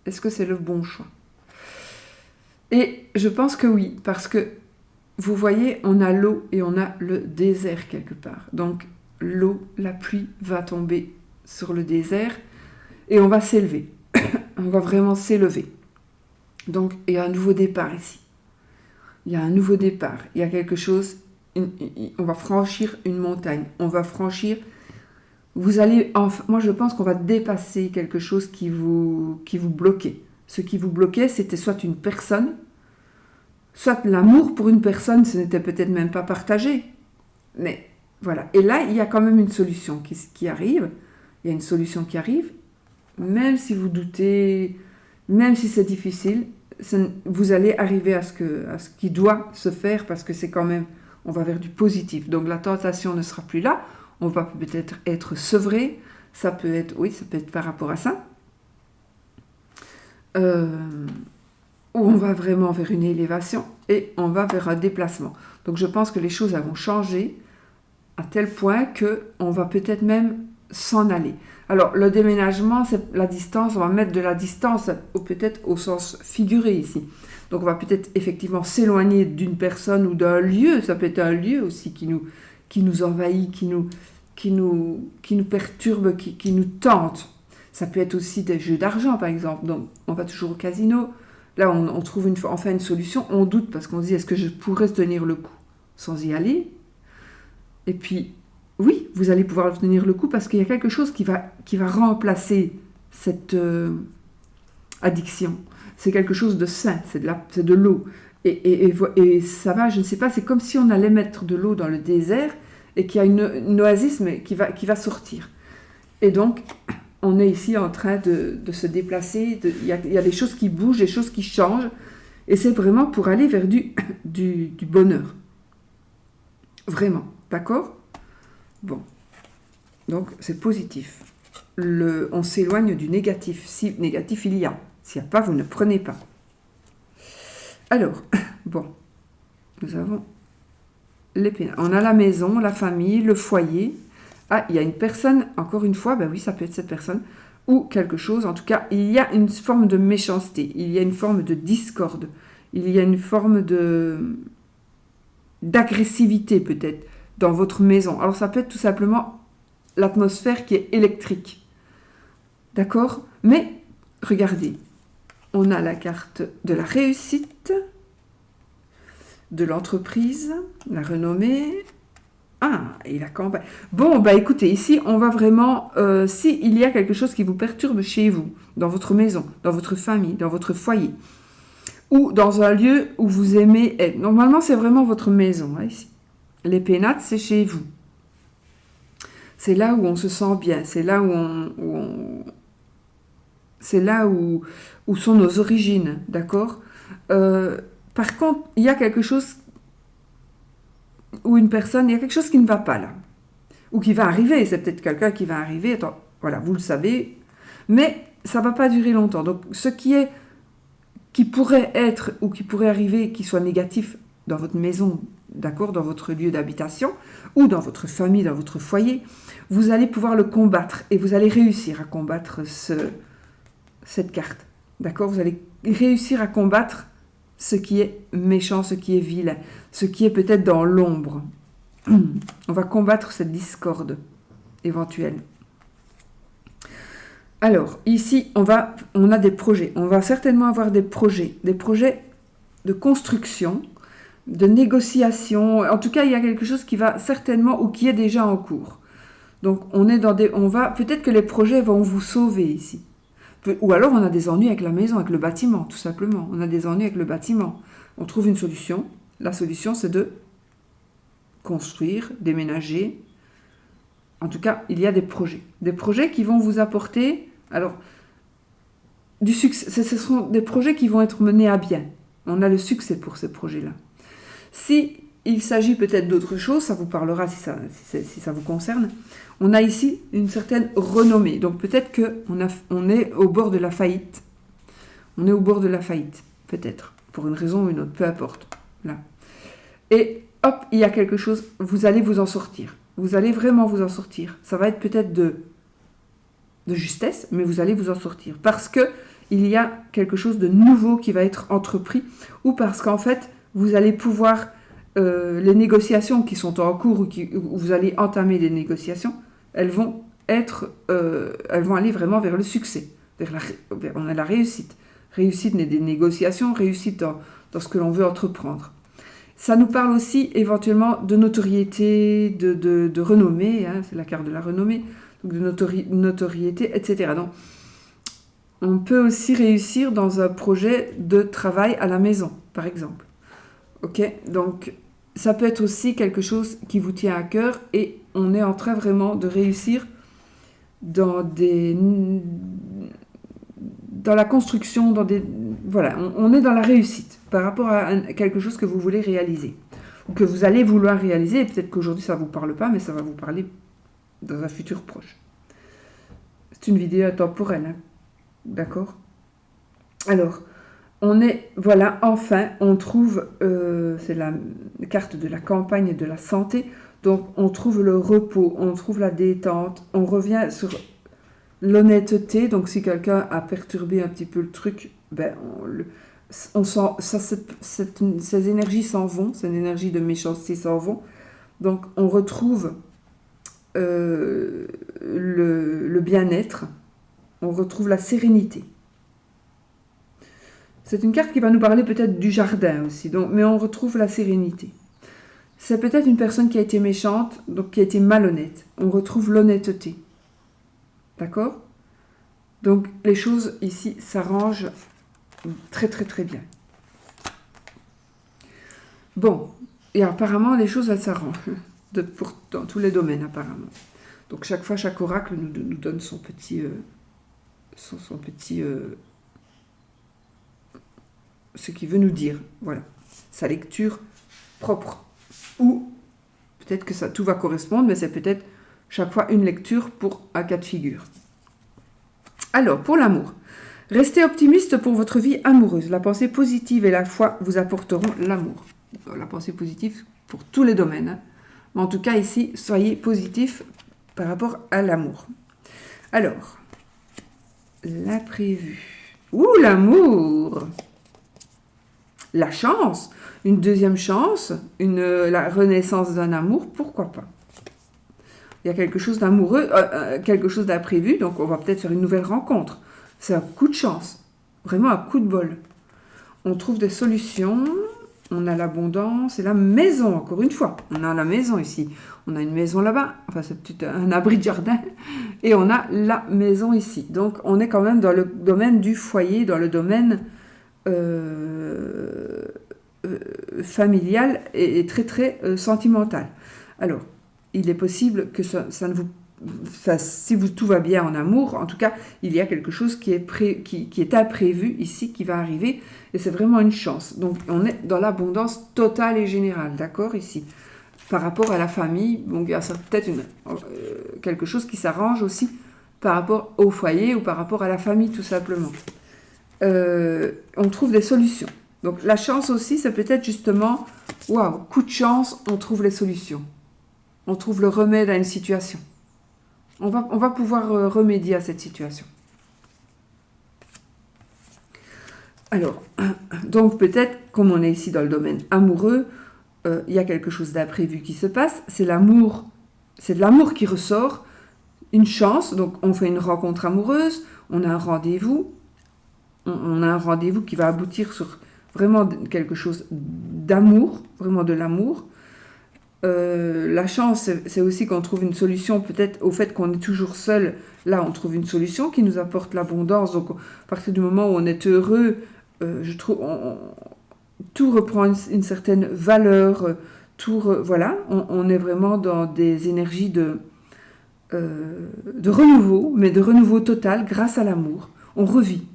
Est-ce que c'est le bon choix? Et je pense que oui, parce que vous voyez, on a l'eau et on a le désert quelque part. Donc l'eau, la pluie va tomber sur le désert et on va s'élever. On va vraiment s'élever. Donc il y a un nouveau départ ici. Il y a un nouveau départ. Il y a quelque chose, on va franchir une montagne. On va franchir... moi je pense qu'on va dépasser quelque chose qui vous bloquait. Ce qui vous bloquait, c'était soit une personne, soit l'amour pour une personne, ce n'était peut-être même pas partagé. Mais voilà. Et là, il y a quand même une solution qui arrive. Il y a une solution qui arrive. Même si vous doutez, même si c'est difficile, vous allez arriver à ce qui doit se faire parce que c'est quand même, on va vers du positif. Donc la tentation ne sera plus là. On va peut-être être sevré. Ça peut être par rapport à ça. Où on va vraiment vers une élévation et on va vers un déplacement. Donc je pense que les choses vont changer à tel point qu'on va peut-être même s'en aller. Alors le déménagement, c'est la distance, on va mettre de la distance, ou peut-être au sens figuré ici. Donc on va peut-être effectivement s'éloigner d'une personne ou d'un lieu, ça peut être un lieu aussi qui nous envahit, qui nous perturbe, qui nous tente. Ça peut être aussi des jeux d'argent par exemple, donc on va toujours au casino. Là, on trouve enfin une solution. On doute parce qu'on se dit, est-ce que je pourrais tenir le coup sans y aller? Et puis, oui, vous allez pouvoir tenir le coup parce qu'il y a quelque chose qui va remplacer cette addiction. C'est quelque chose de sain, c'est de l'eau. Et ça va, je ne sais pas, c'est comme si on allait mettre de l'eau dans le désert et qu'il y a une oasis qui va sortir. Et donc... on est ici en train de se déplacer, il y a des choses qui bougent, des choses qui changent, et c'est vraiment pour aller vers du bonheur. Vraiment, d'accord? Bon, donc c'est positif. On s'éloigne du négatif, si négatif il y a. S'il n'y a pas, vous ne prenez pas. Alors, bon, nous avons les pénales. On a la maison, la famille, le foyer... Ah, il y a une personne, encore une fois, ben oui, ça peut être cette personne, ou quelque chose, en tout cas, il y a une forme de méchanceté, il y a une forme de discorde, il y a une forme d'agressivité peut-être dans votre maison. Alors ça peut être tout simplement l'atmosphère qui est électrique, d'accord? Mais, regardez, on a la carte de la réussite, de l'entreprise, la renommée... Ah, et la campagne. Bon, bah écoutez, ici, on va vraiment... s'il y a quelque chose qui vous perturbe chez vous, dans votre maison, dans votre famille, dans votre foyer, ou dans un lieu où vous aimez être. Normalement, c'est vraiment votre maison, hein, ici. Les pénates, c'est chez vous. C'est là où on se sent bien. C'est là c'est là où sont nos origines, d'accord? Par Par contre, il y a quelque chose, ou une personne, il y a quelque chose qui ne va pas là. Ou qui va arriver, c'est peut-être quelqu'un qui va arriver, attends, voilà, vous le savez, mais ça ne va pas durer longtemps. Donc, ce qui pourrait être, ou qui pourrait arriver, qui soit négatif dans votre maison, d'accord, dans votre lieu d'habitation, ou dans votre famille, dans votre foyer, vous allez pouvoir le combattre, et vous allez réussir à combattre cette carte, d'accord. Vous allez réussir à combattre ce qui est méchant, ce qui est vilain, ce qui est peut-être dans l'ombre. On va combattre cette discorde éventuelle. Alors, ici, on a des projets. On va certainement avoir des projets de construction, de négociation. En tout cas, il y a quelque chose qui va certainement, ou qui est déjà en cours. Donc, peut-être que les projets vont vous sauver ici. Ou alors, on a des ennuis avec la maison, avec le bâtiment, tout simplement. On a des ennuis avec le bâtiment. On trouve une solution. La solution, c'est de construire, déménager. En tout cas, il y a des projets qui vont vous apporter, alors, du succès. Ce sont des projets qui vont être menés à bien. On a le succès pour ces projets-là. Si il s'agit peut-être d'autre chose, ça vous parlera si ça vous concerne. On a ici une certaine renommée. Donc peut-être qu'on est au bord de la faillite. On est au bord de la faillite, peut-être, pour une raison ou une autre, peu importe. Là. Et hop, il y a quelque chose, vous allez vous en sortir. Vous allez vraiment vous en sortir. Ça va être peut-être de justesse, mais vous allez vous en sortir. Parce que il y a quelque chose de nouveau qui va être entrepris, ou parce qu'en fait, vous allez pouvoir, les négociations qui sont en cours, où vous allez entamer des négociations, elles vont aller vraiment vers le succès, vers la réussite. Réussite des négociations, réussite dans ce que l'on veut entreprendre. Ça nous parle aussi éventuellement de notoriété, de renommée, hein, c'est la carte de la renommée, donc de notoriété, etc. Donc, on peut aussi réussir dans un projet de travail à la maison, par exemple. Ok, donc ça peut être aussi quelque chose qui vous tient à cœur et on est en train vraiment de réussir dans la construction, voilà, on est dans la réussite par rapport à quelque chose que vous voulez réaliser ou que vous allez vouloir réaliser. Et peut-être qu'aujourd'hui ça ne vous parle pas, mais ça va vous parler dans un futur proche. C'est une vidéo intemporelle, hein, d'accord. Alors, enfin, on trouve, c'est la carte de la campagne et de la santé, donc on trouve le repos, on trouve la détente, on revient sur l'honnêteté, donc si quelqu'un a perturbé un petit peu le truc, ben on sent, ces énergies s'en vont, ces énergies de méchanceté s'en vont, donc on retrouve le bien-être, on retrouve la sérénité. C'est une carte qui va nous parler peut-être du jardin aussi, mais on retrouve la sérénité. C'est peut-être une personne qui a été méchante, donc qui a été malhonnête. On retrouve l'honnêteté. D'accord ? Donc les choses ici s'arrangent très très très bien. Bon, et apparemment les choses elles s'arrangent dans tous les domaines apparemment. Donc chaque fois, chaque oracle nous donne son petit... ce qu'il veut nous dire, voilà, sa lecture propre. Ou peut-être que tout va correspondre, mais c'est peut-être chaque fois une lecture pour un cas de figure. Alors, pour l'amour, restez optimiste pour votre vie amoureuse. La pensée positive et la foi vous apporteront l'amour. La pensée positive pour tous les domaines. Hein. Mais en tout cas, ici, soyez positif par rapport à l'amour. Alors, l'imprévu. Ouh, l'amour! La chance, une deuxième chance, la renaissance d'un amour, pourquoi pas. Il y a quelque chose d'amoureux, quelque chose d'imprévu, donc on va peut-être faire une nouvelle rencontre. C'est un coup de chance, vraiment un coup de bol. On trouve des solutions, on a l'abondance et la maison, encore une fois. On a la maison ici, on a une maison là-bas, enfin c'est un abri de jardin, et on a la maison ici. Donc on est quand même dans le domaine du foyer, dans le domaine... familial et très très sentimental. Alors, il est possible que ça ne vous enfin, si tout va bien en amour, en tout cas, il y a quelque chose qui est imprévu ici, qui va arriver, et c'est vraiment une chance. Donc, on est dans l'abondance totale et générale, d'accord, ici. Par rapport à la famille, donc il y a peut-être quelque chose qui s'arrange aussi par rapport au foyer ou par rapport à la famille, tout simplement. On trouve des solutions. Donc, la chance aussi, c'est peut-être justement, waouh, coup de chance, on trouve les solutions. On trouve le remède à une situation. On va pouvoir remédier à cette situation. Alors, donc peut-être, comme on est ici dans le domaine amoureux, il y a quelque chose d'imprévu qui se passe. C'est de l'amour qui ressort, une chance. Donc, on fait une rencontre amoureuse, on a un rendez-vous. On a un rendez-vous qui va aboutir sur vraiment quelque chose d'amour, vraiment de l'amour. La chance, c'est aussi qu'on trouve une solution, peut-être au fait qu'on est toujours seul. Là, on trouve une solution qui nous apporte l'abondance. Donc, à partir du moment où on est heureux, je trouve, tout reprend une certaine valeur. Voilà, on est vraiment dans des énergies de renouveau, mais de renouveau total grâce à l'amour. On revit.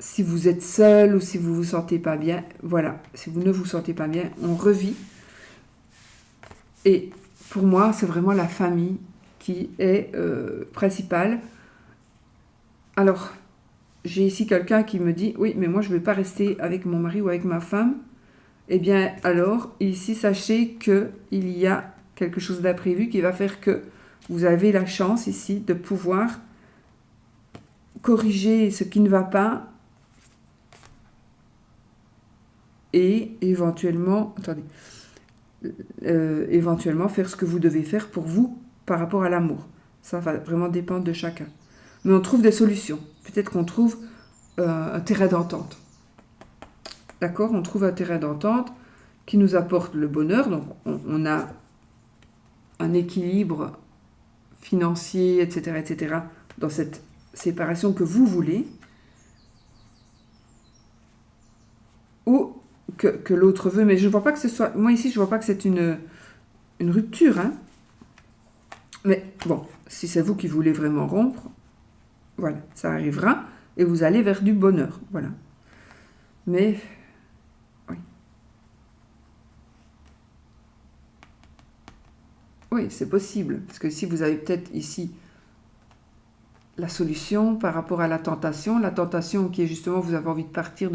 Si vous êtes seul ou si vous ne vous sentez pas bien, voilà, si vous ne vous sentez pas bien, on revit. Et pour moi, c'est vraiment la famille qui est principale. Alors, j'ai ici quelqu'un qui me dit, oui, mais moi je ne vais pas rester avec mon mari ou avec ma femme. Eh bien, alors, ici, sachez qu'il y a quelque chose d'imprévu qui va faire que vous avez la chance ici de pouvoir corriger ce qui ne va pas et éventuellement, éventuellement faire ce que vous devez faire pour vous par rapport à l'amour. Ça va vraiment dépendre de chacun. Mais on trouve des solutions. Peut-être qu'on trouve un terrain d'entente. D'accord? On trouve un terrain d'entente qui nous apporte le bonheur. Donc, on a un équilibre financier, etc., dans cette séparation que vous voulez. Ou que l'autre veut. Mais je ne vois pas que ce soit... Moi, ici, je ne vois pas que c'est une rupture. Hein. Mais bon, si c'est vous qui voulez vraiment rompre, voilà, ça arrivera. Et vous allez vers du bonheur. Voilà. Mais... Oui, c'est possible. Parce que si vous avez peut-être ici la solution par rapport à la tentation qui est justement, vous avez envie de partir,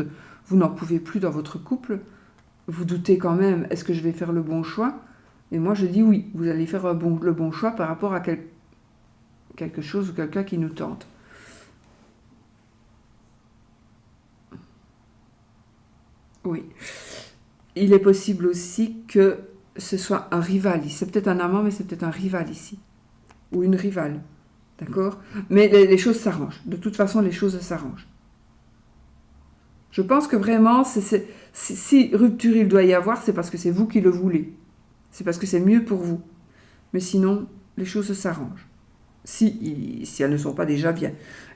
vous n'en pouvez plus dans votre couple, vous doutez quand même, est-ce que je vais faire le bon choix? Et moi je dis oui, vous allez faire le bon choix par rapport à quelque chose ou quelqu'un qui nous tente. Oui. Il est possible aussi que ce soit un rival. C'est peut-être un amant, mais c'est peut-être un rival ici. Ou une rivale. D'accord? Mais les choses s'arrangent. De toute façon, les choses s'arrangent. Je pense que vraiment, si rupture il doit y avoir, c'est parce que c'est vous qui le voulez. C'est parce que c'est mieux pour vous. Mais sinon, les choses s'arrangent. Si elles ne sont pas déjà bien.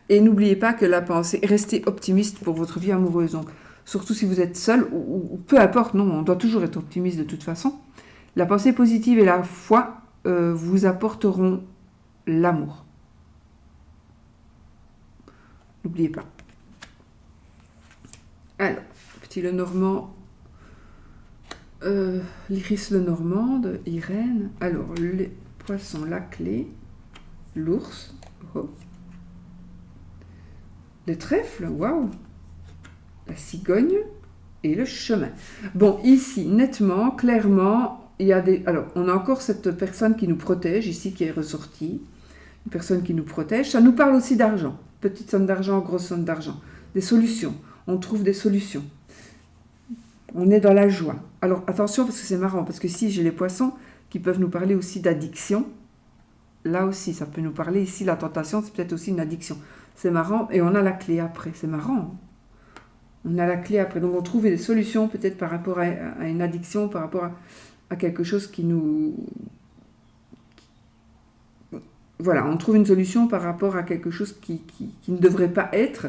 Et n'oubliez pas que la pensée, restez optimiste pour votre vie amoureuse. Donc, surtout si vous êtes seul, ou peu importe, non, on doit toujours être optimiste de toute façon. La pensée positive et la foi vous apporteront l'amour. N'oubliez pas. Alors, petit Lenormand, l'iris Lenormand de Irène. Alors, les poissons, la clé, l'ours, oh. Le trèfle, waouh, la cigogne et le chemin. Bon, ici, nettement, clairement, il y a des... Alors, on a encore cette personne qui nous protège, ici, qui est ressortie. Une personne qui nous protège. Ça nous parle aussi d'argent. Petite somme d'argent, grosse somme d'argent. Des solutions. On trouve des solutions. On est dans la joie. Alors, attention, parce que c'est marrant. Parce que si j'ai les poissons qui peuvent nous parler aussi d'addiction, là aussi, ça peut nous parler. Ici, la tentation, c'est peut-être aussi une addiction. C'est marrant. Et on a la clé après. C'est marrant. On a la clé après. Donc, on trouve des solutions peut-être par rapport à une addiction, par rapport à quelque chose qui nous... Voilà, on trouve une solution par rapport à quelque chose qui ne devrait pas être.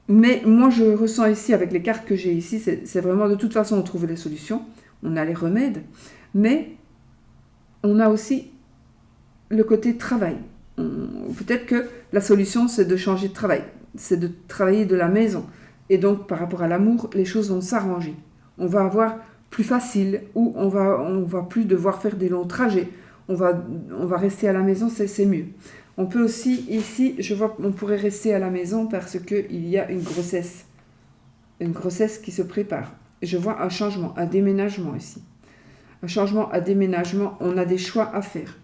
Mais moi, je ressens ici, avec les cartes que j'ai ici, c'est vraiment de toute façon, on trouve les solutions, on a les remèdes. Mais on a aussi le côté travail. Peut-être que la solution, c'est de changer de travail, c'est de travailler de la maison. Et donc, par rapport à l'amour, les choses vont s'arranger. On va avoir plus facile, ou on va plus devoir faire des longs trajets. On va rester à la maison, c'est mieux. On peut aussi, ici, je vois qu'on pourrait rester à la maison parce qu'il y a une grossesse qui se prépare. Je vois un changement, un déménagement ici. Un changement, un déménagement, on a des choix à faire.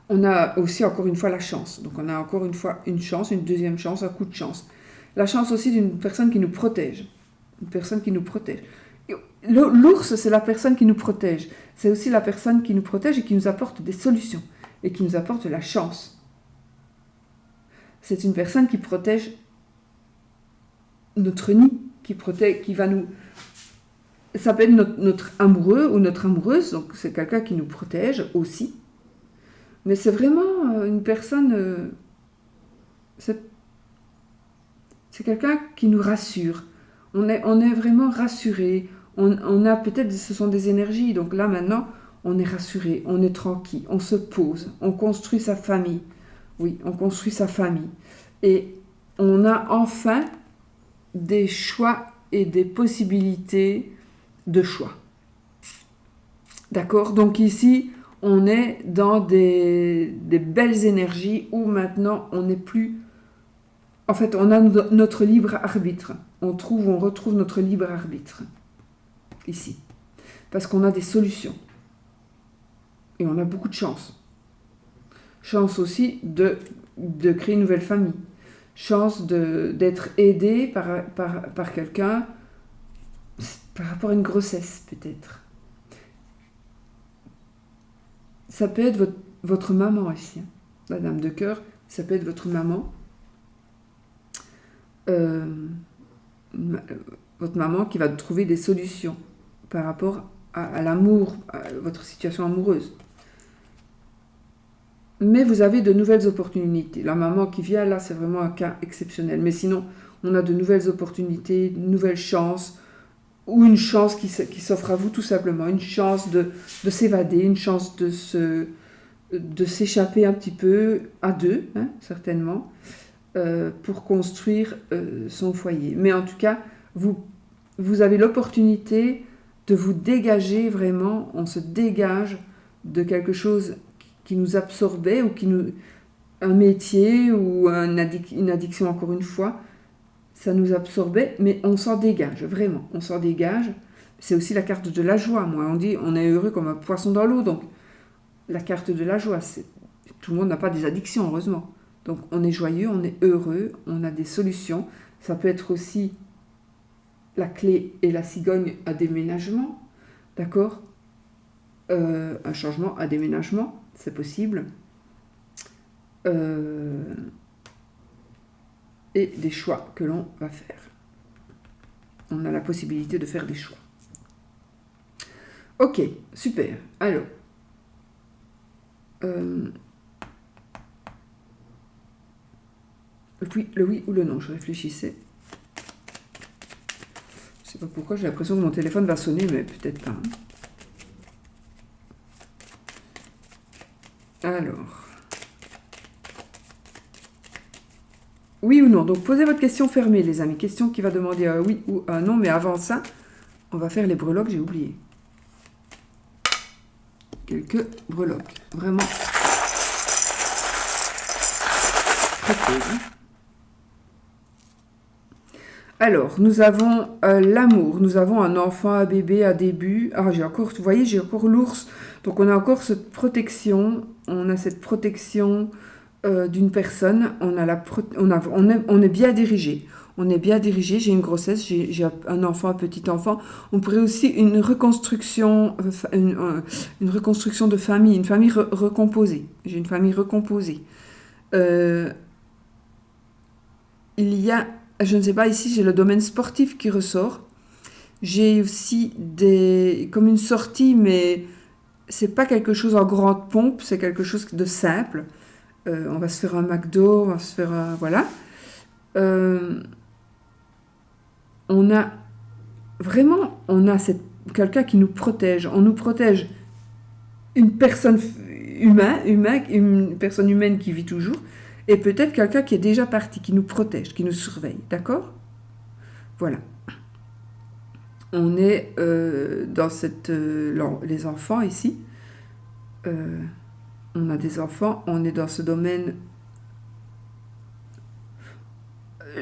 On a aussi encore une fois la chance. Donc on a encore une fois une chance, une deuxième chance, un coup de chance. La chance aussi d'une personne qui nous protège. Une personne qui nous protège. L'ours, c'est la personne qui nous protège. C'est aussi la personne qui nous protège et qui nous apporte des solutions. Et qui nous apporte la chance. C'est une personne qui protège notre nid, qui va nous... Ça peut être notre amoureux ou notre amoureuse, donc c'est quelqu'un qui nous protège aussi. Mais c'est vraiment une personne... c'est quelqu'un qui nous rassure. On est vraiment rassuré. On a peut-être, ce sont des énergies, donc là maintenant, on est rassuré, on est tranquille, on se pose, on construit sa famille. Oui, on construit sa famille. Et on a enfin des choix et des possibilités de choix. D'accord? Donc ici, on est dans des belles énergies où maintenant, on n'est plus... En fait, on a notre libre arbitre. On retrouve notre libre arbitre. Ici. Parce qu'on a des solutions. Et on a beaucoup de chance. Chance aussi de créer une nouvelle famille. Chance d'être aidé par quelqu'un par rapport à une grossesse, peut-être. Ça peut être votre maman ici. La dame de cœur, ça peut être votre maman. Votre maman qui va trouver des solutions par rapport à l'amour, à votre situation amoureuse. Mais vous avez de nouvelles opportunités. La maman qui vient là, c'est vraiment un cas exceptionnel. Mais sinon, on a de nouvelles opportunités, de nouvelles chances, ou une chance qui s'offre à vous tout simplement. Une chance de s'évader, une chance de s'échapper un petit peu à deux, hein, certainement, pour construire son foyer. Mais en tout cas, vous avez l'opportunité de vous dégager vraiment, on se dégage de quelque chose qui nous absorbait ou un métier ou une addiction encore une fois, ça nous absorbait, mais on s'en dégage, vraiment, on s'en dégage. C'est aussi la carte de la joie, moi, on dit on est heureux comme un poisson dans l'eau, donc la carte de la joie, tout le monde n'a pas des addictions, heureusement. Donc on est joyeux, on est heureux, on a des solutions. Ça peut être aussi la clé et la cigogne à déménagement, d'accord, un changement à déménagement, c'est possible. Et des choix que l'on va faire. On a la possibilité de faire des choix. Ok, super. Alors, le oui ou le non, je réfléchissais. Je ne sais pas pourquoi, j'ai l'impression que mon téléphone va sonner, mais peut-être pas. Alors... Oui ou non? Donc, posez votre question fermée, les amis. Question qui va demander un oui ou un non. Mais avant ça, on va faire les breloques. J'ai oublié. Quelques breloques. Vraiment. Très cool. Alors, nous avons l'amour. Nous avons un enfant, un bébé, un début. Ah, vous voyez, j'ai encore l'ours. Donc, on a encore cette protection. On a cette protection... d'une personne, on est bien dirigé. On est bien dirigé, j'ai une grossesse, j'ai un enfant, un petit enfant. On pourrait aussi une reconstruction de famille, une famille recomposée. J'ai une famille recomposée. Il y a, je ne sais pas, ici j'ai le domaine sportif qui ressort. J'ai aussi comme une sortie, mais c'est pas quelque chose en grande pompe, c'est quelque chose de simple. On va se faire un McDo, on va se faire un... Voilà. On a quelqu'un qui nous protège. On nous protège une personne une personne humaine qui vit toujours, et peut-être quelqu'un qui est déjà parti, qui nous protège, qui nous surveille, d'accord? Voilà. On est dans les enfants ici. On a des enfants, on est dans ce domaine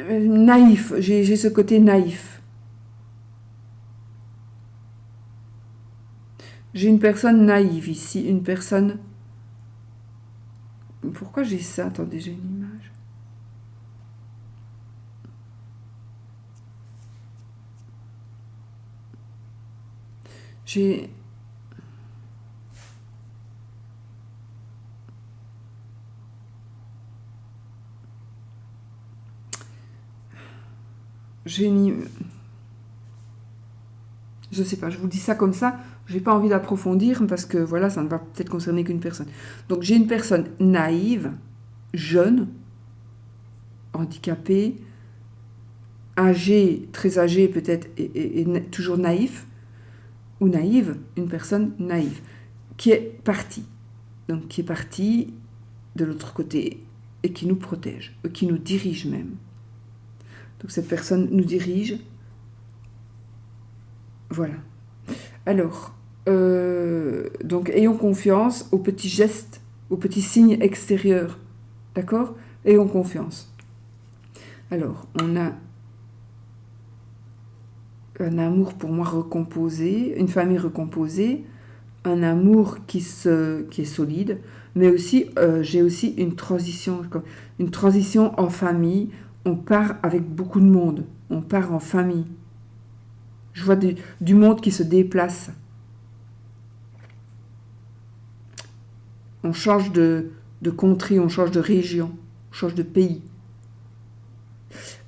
naïf. J'ai ce côté naïf. J'ai une personne naïve ici, une personne... Pourquoi j'ai ça? Attendez, j'ai une image. J'ai une... Je sais pas, je vous dis ça comme ça, j'ai pas envie d'approfondir parce que voilà, ça ne va peut-être concerner qu'une personne. Donc j'ai une personne naïve, jeune, handicapée, âgée, très âgée peut-être, et toujours naïf, ou naïve, une personne naïve, qui est partie. Donc qui est partie de l'autre côté et qui nous protège, qui nous dirige même. Donc cette personne nous dirige. Voilà. Alors, donc ayons confiance aux petits gestes, aux petits signes extérieurs. D'accord? Ayons confiance. Alors, on a un amour pour moi recomposé, une famille recomposée, un amour qui est solide, mais aussi, j'ai aussi une transition en famille. On part avec beaucoup de monde, on part en famille. Je vois du monde qui se déplace. On change de contrée, on change de région, on change de pays.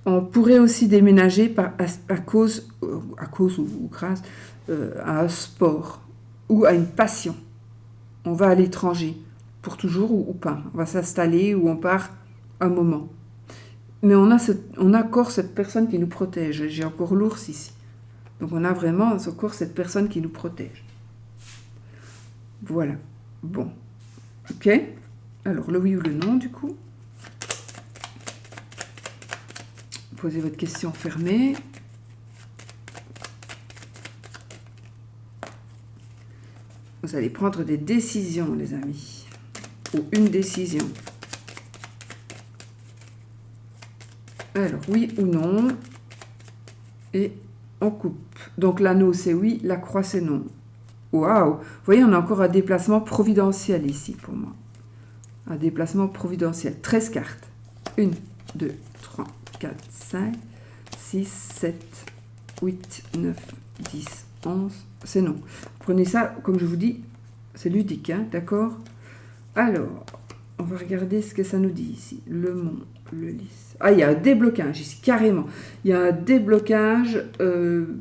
On pourrait aussi déménager à cause ou grâce à un sport ou à une passion. On va à l'étranger, pour toujours ou pas. On va s'installer ou on part un moment. Mais on a encore cette personne qui nous protège. J'ai encore l'ours ici. Donc on a vraiment encore cette personne qui nous protège. Voilà. Bon. Ok. Alors le oui ou le non du coup. Posez votre question fermée. Vous allez prendre des décisions les amis. Ou une décision. Alors oui ou non. Et on coupe. Donc l'anneau c'est oui, la croix c'est non. Waouh! Vous voyez, on a encore un déplacement providentiel ici pour moi. Un déplacement providentiel. 13 cartes. 1, 2, 3, 4, 5, 6, 7, 8, 9, 10, 11. C'est non. Prenez ça, comme je vous dis, c'est ludique, hein, d'accord? Alors, on va regarder ce que ça nous dit ici. Le mont, le lys. Ah, il y a un déblocage ici, carrément. Il y a un déblocage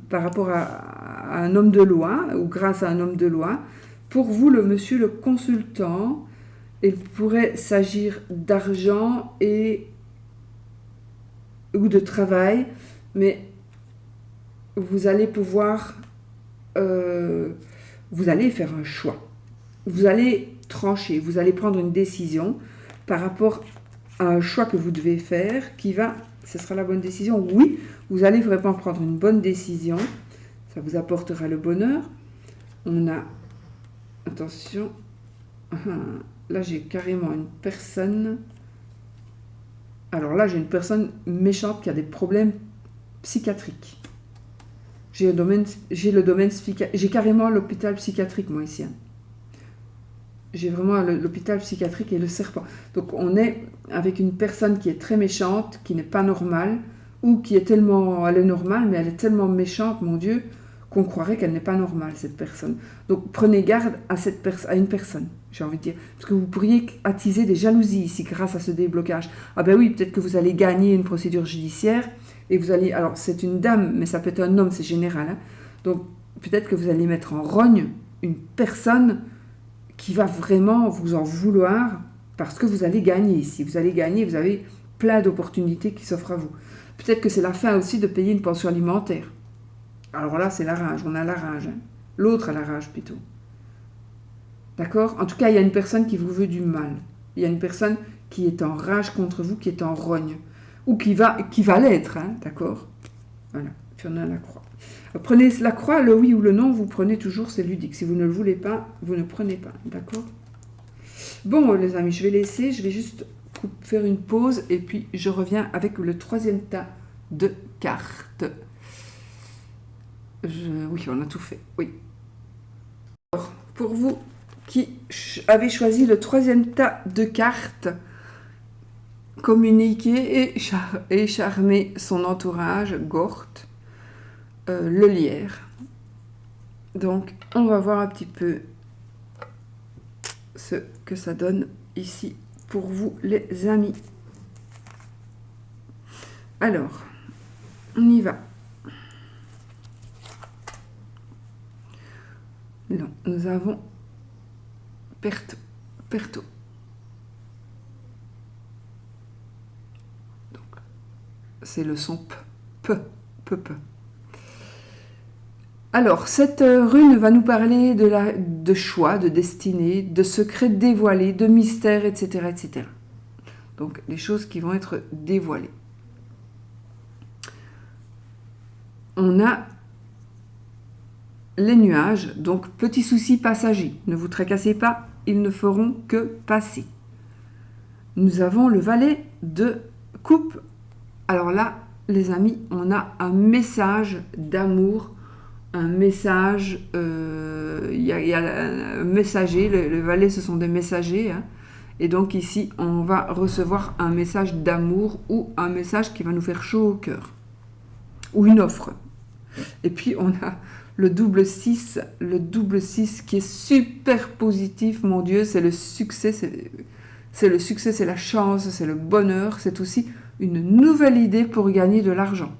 par rapport à un homme de loi, ou grâce à un homme de loi. Pour vous, le monsieur, le consultant, il pourrait s'agir d'argent ou de travail, mais vous allez pouvoir... vous allez faire un choix. Vous allez trancher, vous allez prendre une décision par rapport à un choix que vous devez faire ce sera la bonne décision. Oui, vous allez vraiment prendre une bonne décision. Ça vous apportera le bonheur. On a, attention, là j'ai carrément une personne. Alors là j'ai une personne méchante qui a des problèmes psychiatriques. J'ai carrément l'hôpital psychiatrique moi ici. J'ai vraiment l'hôpital psychiatrique et le serpent. Donc on est avec une personne qui est très méchante, qui n'est pas normale, ou qui est tellement... Elle est normale, mais elle est tellement méchante, mon Dieu, qu'on croirait qu'elle n'est pas normale, cette personne. Donc prenez garde à une personne, j'ai envie de dire. Parce que vous pourriez attiser des jalousies ici grâce à ce déblocage. Ah ben oui, peut-être que vous allez gagner une procédure judiciaire, et vous allez... Alors c'est une dame, mais ça peut être un homme, c'est général. Hein. Donc peut-être que vous allez mettre en rogne une personne... qui va vraiment vous en vouloir parce que vous allez gagner ici. Vous allez gagner, vous avez plein d'opportunités qui s'offrent à vous. Peut-être que c'est la fin aussi de payer une pension alimentaire. Alors là, c'est la rage, on a la rage. Hein. L'autre a la rage plutôt. D'accord? En tout cas, il y a une personne qui vous veut du mal. Il y a une personne qui est en rage contre vous, qui est en rogne. Ou qui va l'être, hein, d'accord? Voilà, puis on a la croix. Prenez la croix, le oui ou le non, vous prenez toujours, c'est ludique. Si vous ne le voulez pas, vous ne prenez pas, d'accord? Bon, les amis, je vais laisser, je vais juste faire une pause et puis je reviens avec le troisième tas de cartes. Oui, on a tout fait, oui. Alors, pour vous qui avez choisi le troisième tas de cartes, communiquer et charmer son entourage, Gorth, le lierre. Donc, on va voir un petit peu ce que ça donne ici pour vous, les amis. Alors, on y va. Non, nous avons Perto. Donc, c'est le son P. Alors, cette rune va nous parler de choix, de destinée, de secrets dévoilés, de mystères, etc., etc. Donc, des choses qui vont être dévoilées. On a les nuages, donc petits soucis passagers. Ne vous tracassez pas, ils ne feront que passer. Nous avons le valet de coupe. Alors là, les amis, on a un message d'amour, un message, il y a un messager, le valet ce sont des messagers, hein, et donc ici on va recevoir un message d'amour ou un message qui va nous faire chaud au cœur, ou une offre. Et puis on a le double 6 qui est super positif, mon Dieu, c'est le succès, c'est le succès, c'est la chance, c'est le bonheur, c'est aussi une nouvelle idée pour gagner de l'argent.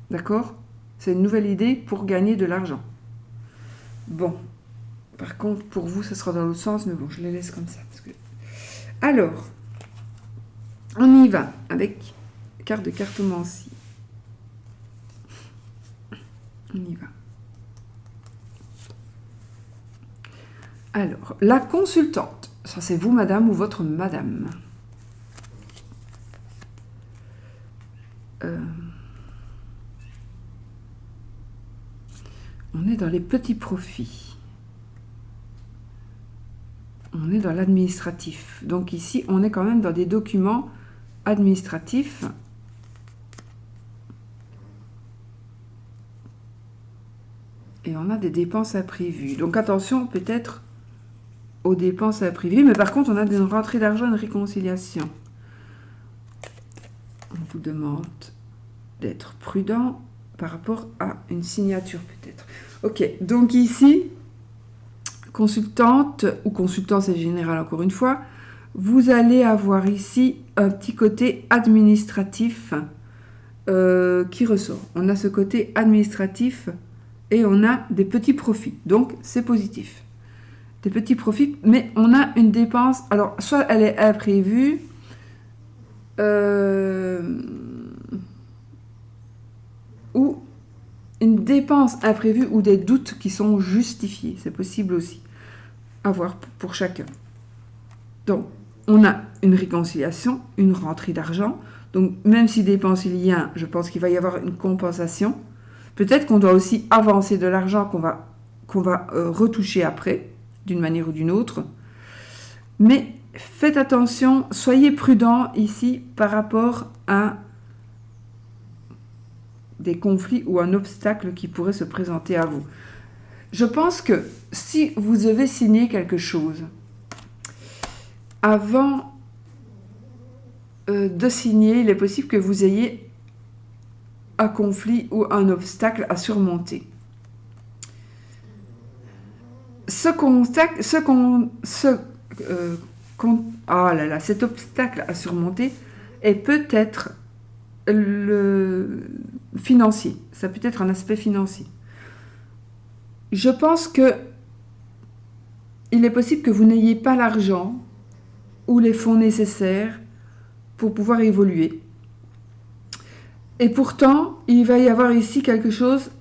D'accord ? C'est une nouvelle idée pour gagner de l'argent. Bon, par contre, pour vous, ça sera dans l'autre sens, mais bon, je les laisse comme ça. Alors, on y va avec carte de cartomancie. On y va. Alors, la consultante. Ça, c'est vous, madame, ou votre madame. On est dans les petits profits. On est dans l'administratif. Donc ici, on est quand même dans des documents administratifs. Et on a des dépenses imprévues. Donc attention peut-être aux dépenses imprévues. Mais par contre, on a une rentrée d'argent, une réconciliation. On vous demande d'être prudent par rapport à une signature peut-être. Ok, donc ici, consultante ou consultant, c'est général encore une fois, vous allez avoir ici un petit côté administratif qui ressort. On a ce côté administratif et on a des petits profits, donc c'est positif. Des petits profits, mais on a une dépense, alors soit elle est imprévue, ou une dépense imprévue ou des doutes qui sont justifiés. C'est possible aussi à voir pour chacun. Donc, on a une réconciliation, une rentrée d'argent. Donc, même si dépense il y a, je pense qu'il va y avoir une compensation. Peut-être qu'on doit aussi avancer de l'argent qu'on va retoucher après, d'une manière ou d'une autre. Mais faites attention, soyez prudents ici par rapport à des conflits ou un obstacle qui pourrait se présenter à vous. Je pense que si vous devez signer quelque chose, avant de signer, il est possible que vous ayez un conflit ou un obstacle à surmonter. Cet obstacle à surmonter est peut-être le financier. Ça peut être un aspect financier. Je pense que il est possible que vous n'ayez pas l'argent ou les fonds nécessaires pour pouvoir évoluer. Et pourtant, il va y avoir ici quelque chose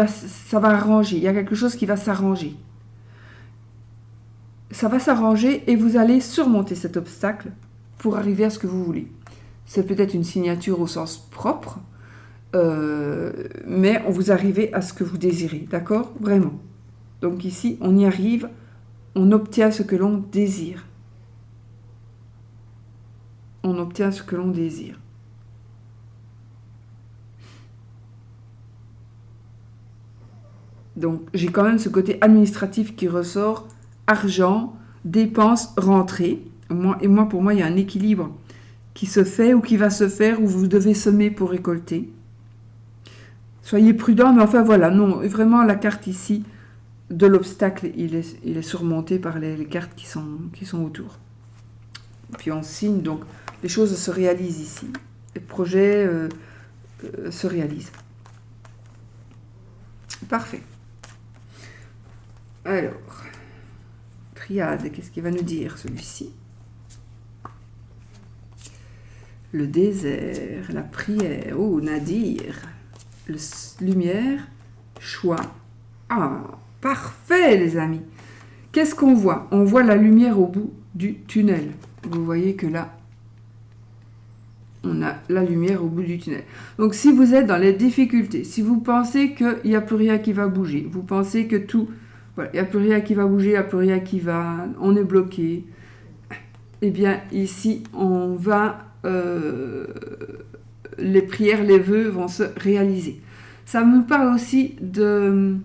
ça va arranger. Il y a quelque chose qui va s'arranger. ça va s'arranger et vous allez surmonter cet obstacle pour arriver à ce que vous voulez. C'est peut-être une signature au sens propre, mais vous arrivez à ce que vous désirez, d'accord? Vraiment. Donc ici, on y arrive, on obtient ce que l'on désire. On obtient ce que l'on désire. Donc, j'ai quand même ce côté administratif qui ressort, argent, dépenses, rentrée. Pour moi, il y a un équilibre qui se fait ou qui va se faire, où vous devez semer pour récolter. Soyez prudents, mais enfin voilà, non, vraiment la carte ici de l'obstacle, il est surmonté par les cartes qui sont autour. Puis on signe, donc les choses se réalisent ici. Les projets se réalisent. Parfait. Alors, triade, qu'est-ce qu'il va nous dire celui-ci? Le désert, la prière, oh Nadir, lumière, choix. Ah, parfait les amis. Qu'est-ce qu'on voit? On voit la lumière au bout du tunnel. Vous voyez que là, on a la lumière au bout du tunnel. Donc si vous êtes dans les difficultés, si vous pensez qu'il n'y a plus rien qui va bouger, vous pensez que tout, voilà, il n'y a plus rien qui va bouger, il n'y a plus rien qui va, on est bloqué, eh bien ici on va, les prières, les vœux vont se réaliser. Ça nous parle aussi de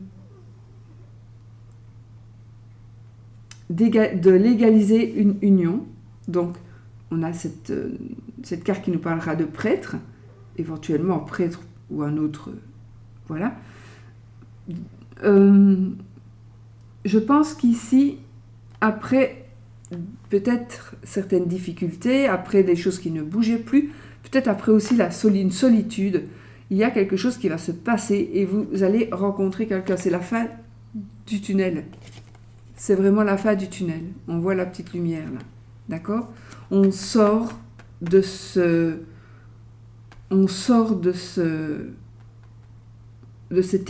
légaliser une union. Donc on a cette carte qui nous parlera de prêtre, éventuellement prêtre ou un autre, voilà. Je pense qu'ici, après peut-être certaines difficultés, après des choses qui ne bougeaient plus, peut-être après aussi une solitude, il y a quelque chose qui va se passer et vous allez rencontrer quelqu'un. C'est la fin du tunnel. C'est vraiment la fin du tunnel. On voit la petite lumière là. D'accord? On sort de cet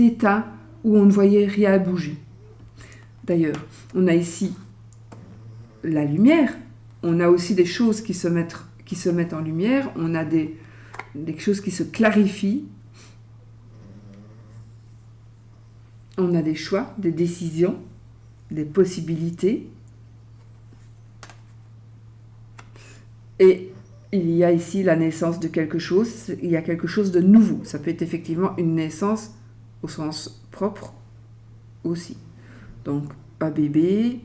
état où on ne voyait rien bouger. D'ailleurs, on a ici la lumière, on a aussi des choses qui se mettent en lumière, on a des choses qui se clarifient, on a des choix, des décisions, des possibilités. Et il y a ici la naissance de quelque chose, il y a quelque chose de nouveau. Ça peut être effectivement une naissance au sens propre aussi. Donc un bébé,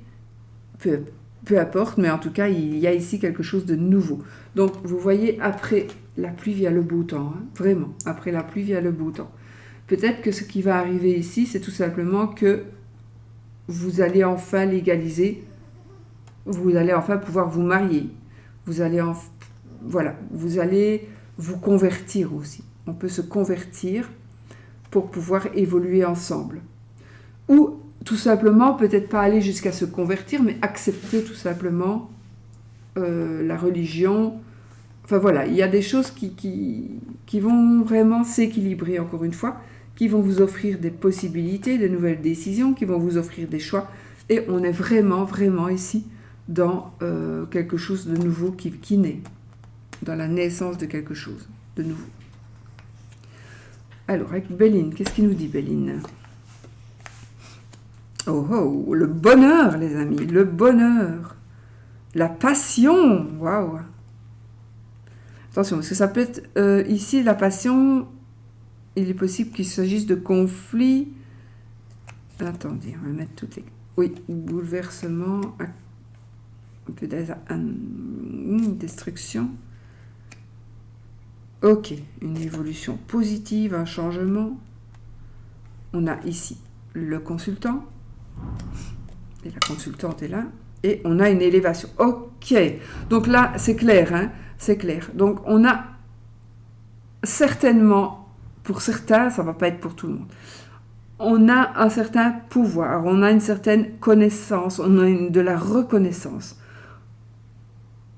peu importe, mais en tout cas, il y a ici quelque chose de nouveau. Donc vous voyez, après la pluie vient le beau temps, hein, vraiment, après la pluie vient le beau temps. Peut-être que ce qui va arriver ici, c'est tout simplement que vous allez enfin légaliser, vous allez enfin pouvoir vous marier. Vous allez vous convertir aussi. On peut se convertir pour pouvoir évoluer ensemble. Ou tout simplement, peut-être pas aller jusqu'à se convertir, mais accepter tout simplement la religion. Enfin voilà, il y a des choses qui vont vraiment s'équilibrer, encore une fois, qui vont vous offrir des possibilités, de nouvelles décisions, qui vont vous offrir des choix. Et on est vraiment, vraiment ici dans quelque chose de nouveau qui naît, dans la naissance de quelque chose de nouveau. Alors, avec Béline, qu'est-ce qu'il nous dit, Béline? Oh, oh, le bonheur, les amis, le bonheur, la passion, waouh. Attention, parce que ça peut être, ici, la passion, il est possible qu'il s'agisse de conflits. Attendez, on va mettre toutes les... Oui, bouleversement, peut-être une destruction. Ok, une évolution positive, un changement. On a ici le consultant. Et la consultante est là. Et on a une élévation. Ok, donc là, c'est clair, hein, c'est clair. Donc on a certainement, pour certains, ça ne va pas être pour tout le monde, on a un certain pouvoir, on a une certaine connaissance, on a de la reconnaissance.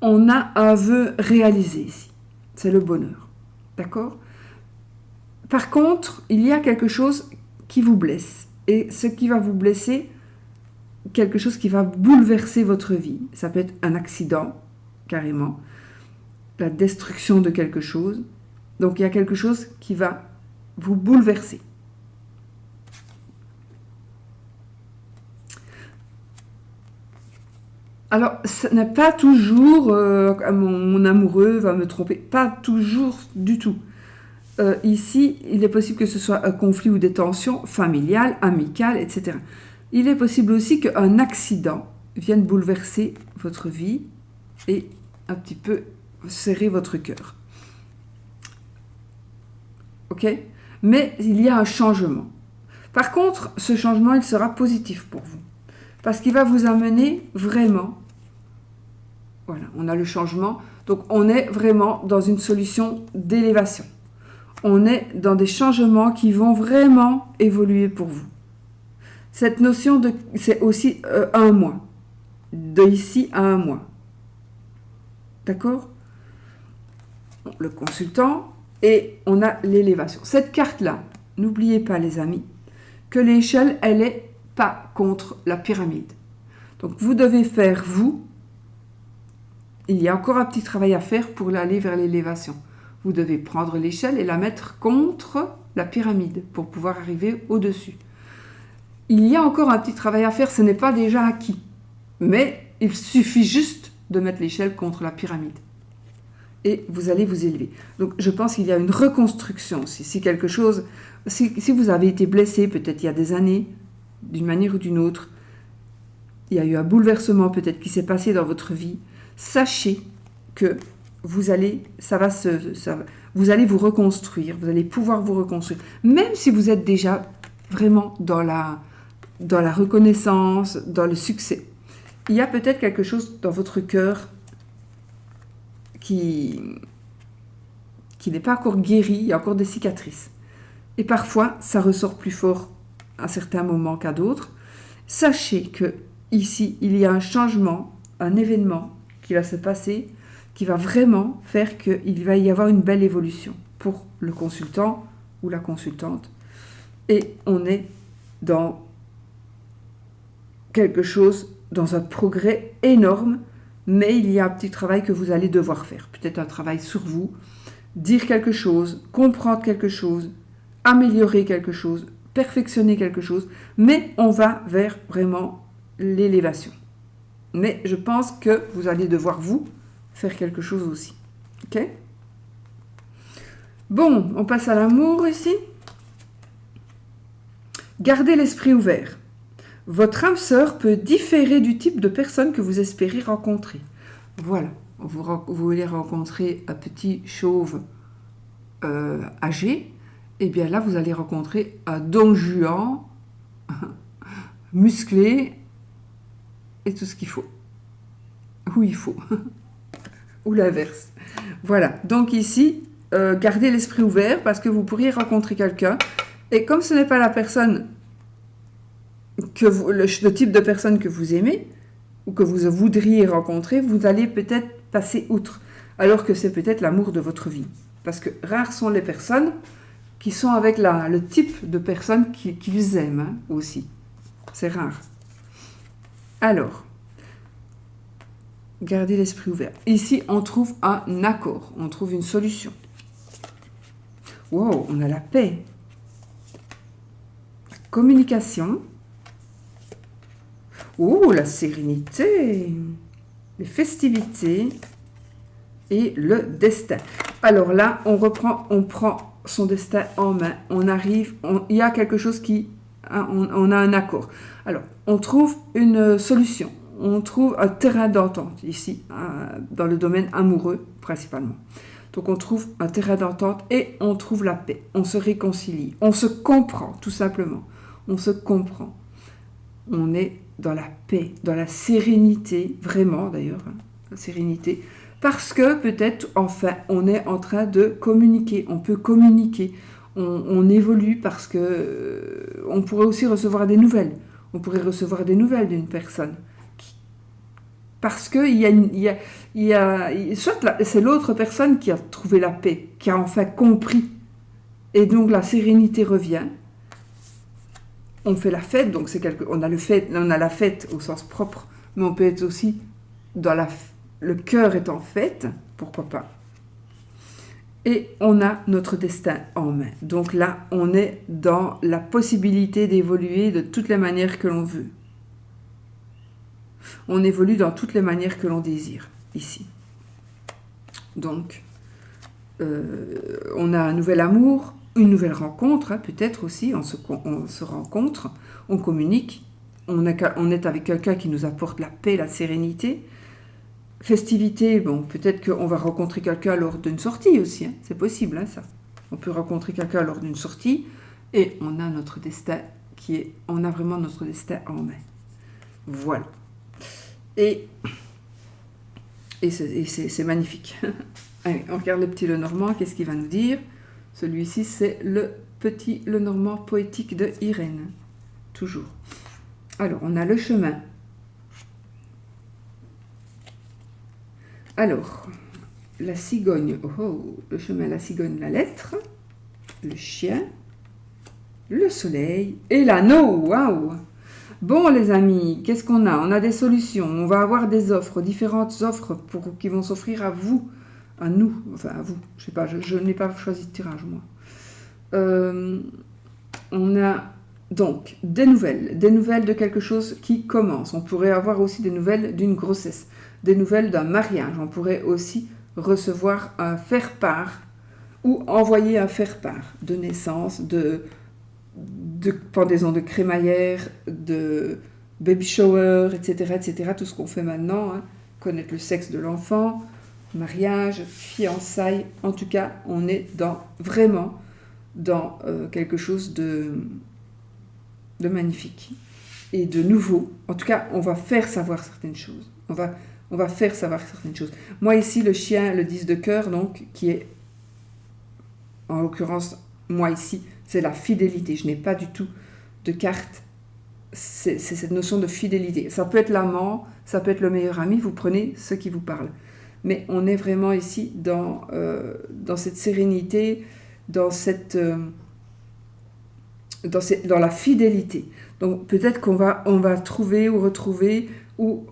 On a un vœu réalisé ici. C'est le bonheur. D'accord? Par contre, il y a quelque chose qui vous blesse. Et ce qui va vous blesser, quelque chose qui va bouleverser votre vie. Ça peut être un accident, carrément, la destruction de quelque chose. Donc il y a quelque chose qui va vous bouleverser. Alors, ce n'est pas toujours mon amoureux va me tromper, pas toujours du tout. Ici, il est possible que ce soit un conflit ou des tensions familiales, amicales, etc. Il est possible aussi qu'un accident vienne bouleverser votre vie et un petit peu serrer votre cœur. Ok? Mais il y a un changement. Par contre, ce changement, il sera positif pour vous. Parce qu'il va vous amener vraiment... Voilà, on a le changement. Donc, on est vraiment dans une solution d'élévation. On est dans des changements qui vont vraiment évoluer pour vous. Cette notion de... c'est aussi un mois. De ici à un mois. D'accord? Le consultant et on a l'élévation. Cette carte-là, n'oubliez pas les amis, que l'échelle, elle n'est pas contre la pyramide. Donc, vous devez faire, vous, il y a encore un petit travail à faire pour aller vers l'élévation. Vous devez prendre l'échelle et la mettre contre la pyramide pour pouvoir arriver au-dessus. Il y a encore un petit travail à faire, ce n'est pas déjà acquis. Mais il suffit juste de mettre l'échelle contre la pyramide. Et vous allez vous élever. Donc je pense qu'il y a une reconstruction aussi. Si quelque chose, si vous avez été blessé peut-être il y a des années, d'une manière ou d'une autre, il y a eu un bouleversement peut-être qui s'est passé dans votre vie, sachez que vous allez vous reconstruire, vous allez pouvoir vous reconstruire. Même si vous êtes déjà vraiment dans la reconnaissance, dans le succès. Il y a peut-être quelque chose dans votre cœur qui n'est pas encore guéri, il y a encore des cicatrices. Et parfois, ça ressort plus fort à certains moments qu'à d'autres. Sachez que ici, il y a un changement, un événement qui va se passer, qui va vraiment faire qu'il va y avoir une belle évolution pour le consultant ou la consultante. Et on est dans quelque chose, dans un progrès énorme, mais il y a un petit travail que vous allez devoir faire. Peut-être un travail sur vous, dire quelque chose, comprendre quelque chose, améliorer quelque chose, perfectionner quelque chose, mais on va vers vraiment l'élévation. Mais je pense que vous allez devoir, vous, faire quelque chose aussi. Ok? Bon, on passe à l'amour ici. Gardez l'esprit ouvert. Votre âme sœur peut différer du type de personne que vous espérez rencontrer. Voilà, vous voulez rencontrer un petit chauve âgé, et bien là, vous allez rencontrer un don Juan, musclé, et tout ce qu'il faut. Où il faut. Ou l'inverse. Voilà, donc ici, gardez l'esprit ouvert, parce que vous pourriez rencontrer quelqu'un, et comme ce n'est pas la personne... le type de personne que vous aimez ou que vous voudriez rencontrer, vous allez peut-être passer outre, alors que c'est peut-être l'amour de votre vie. Parce que rares sont les personnes qui sont avec le type de personne qu'ils aiment hein, aussi. C'est rare. Alors, gardez l'esprit ouvert. Ici, on trouve un accord, on trouve une solution. Wow, on a la paix. La communication. Oh, la sérénité, les festivités et le destin. Alors là, on prend son destin en main. On arrive, il y a quelque chose on a un accord. Alors, on trouve une solution. On trouve un terrain d'entente ici, dans le domaine amoureux principalement. Donc, on trouve un terrain d'entente et on trouve la paix. On se réconcilie. On se comprend, tout simplement. On se comprend. On est dans la paix, dans la sérénité, vraiment d'ailleurs, hein, la sérénité, parce que peut-être, enfin, on est en train de communiquer, on peut communiquer, on évolue parce que on pourrait aussi recevoir des nouvelles, on pourrait recevoir des nouvelles d'une personne, parce que soit c'est l'autre personne qui a trouvé la paix, qui a enfin compris, et donc la sérénité revient. on fait la fête, donc on a la fête au sens propre, mais on peut être aussi dans le cœur est en fête, pourquoi pas. Et on a notre destin en main. Donc là, on est dans la possibilité d'évoluer de toutes les manières que l'on veut. On évolue dans toutes les manières que l'on désire, ici. Donc, on a un nouvel amour, une nouvelle rencontre, hein, peut-être aussi, on se rencontre, on communique, on est avec quelqu'un qui nous apporte la paix, la sérénité. Festivité, bon, peut-être qu'on va rencontrer quelqu'un lors d'une sortie aussi, hein, c'est possible, hein, ça. On peut rencontrer quelqu'un lors d'une sortie, et on a notre destin on a vraiment notre destin en main. Voilà. Et c'est magnifique. Allez, on regarde le petit Lenormand, qu'est-ce qu'il va nous dire? Celui-ci, c'est le petit Lenormand poétique de Irène. Toujours. Alors, on a le chemin. Alors, la cigogne, le chemin, la cigogne, la lettre, le chien, le soleil et l'anneau. Waouh! Bon, les amis, qu'est-ce qu'on a? On a des solutions. On va avoir des offres, différentes offres qui vont s'offrir à vous, à nous, enfin à vous. Je sais pas, je n'ai pas choisi de tirage, moi. On a donc des nouvelles de quelque chose qui commence. On pourrait avoir aussi des nouvelles d'une grossesse, des nouvelles d'un mariage. On pourrait aussi recevoir un faire-part ou envoyer un faire-part de naissance, de pendaison de crémaillère, de baby shower, etc., etc., tout ce qu'on fait maintenant, hein, connaître le sexe de l'enfant, mariage, fiançailles, en tout cas, on est vraiment dans quelque chose de magnifique et de nouveau. En tout cas, on va faire savoir certaines choses. On va faire savoir certaines choses. Moi ici, le chien, le 10 de cœur, donc, qui est, en l'occurrence, moi ici, c'est la fidélité. Je n'ai pas du tout de carte. C'est cette notion de fidélité. Ça peut être l'amant, ça peut être le meilleur ami, vous prenez ce qui vous parle. Mais on est vraiment ici dans cette sérénité, dans la fidélité. Donc peut-être qu'on va trouver ou retrouver, ou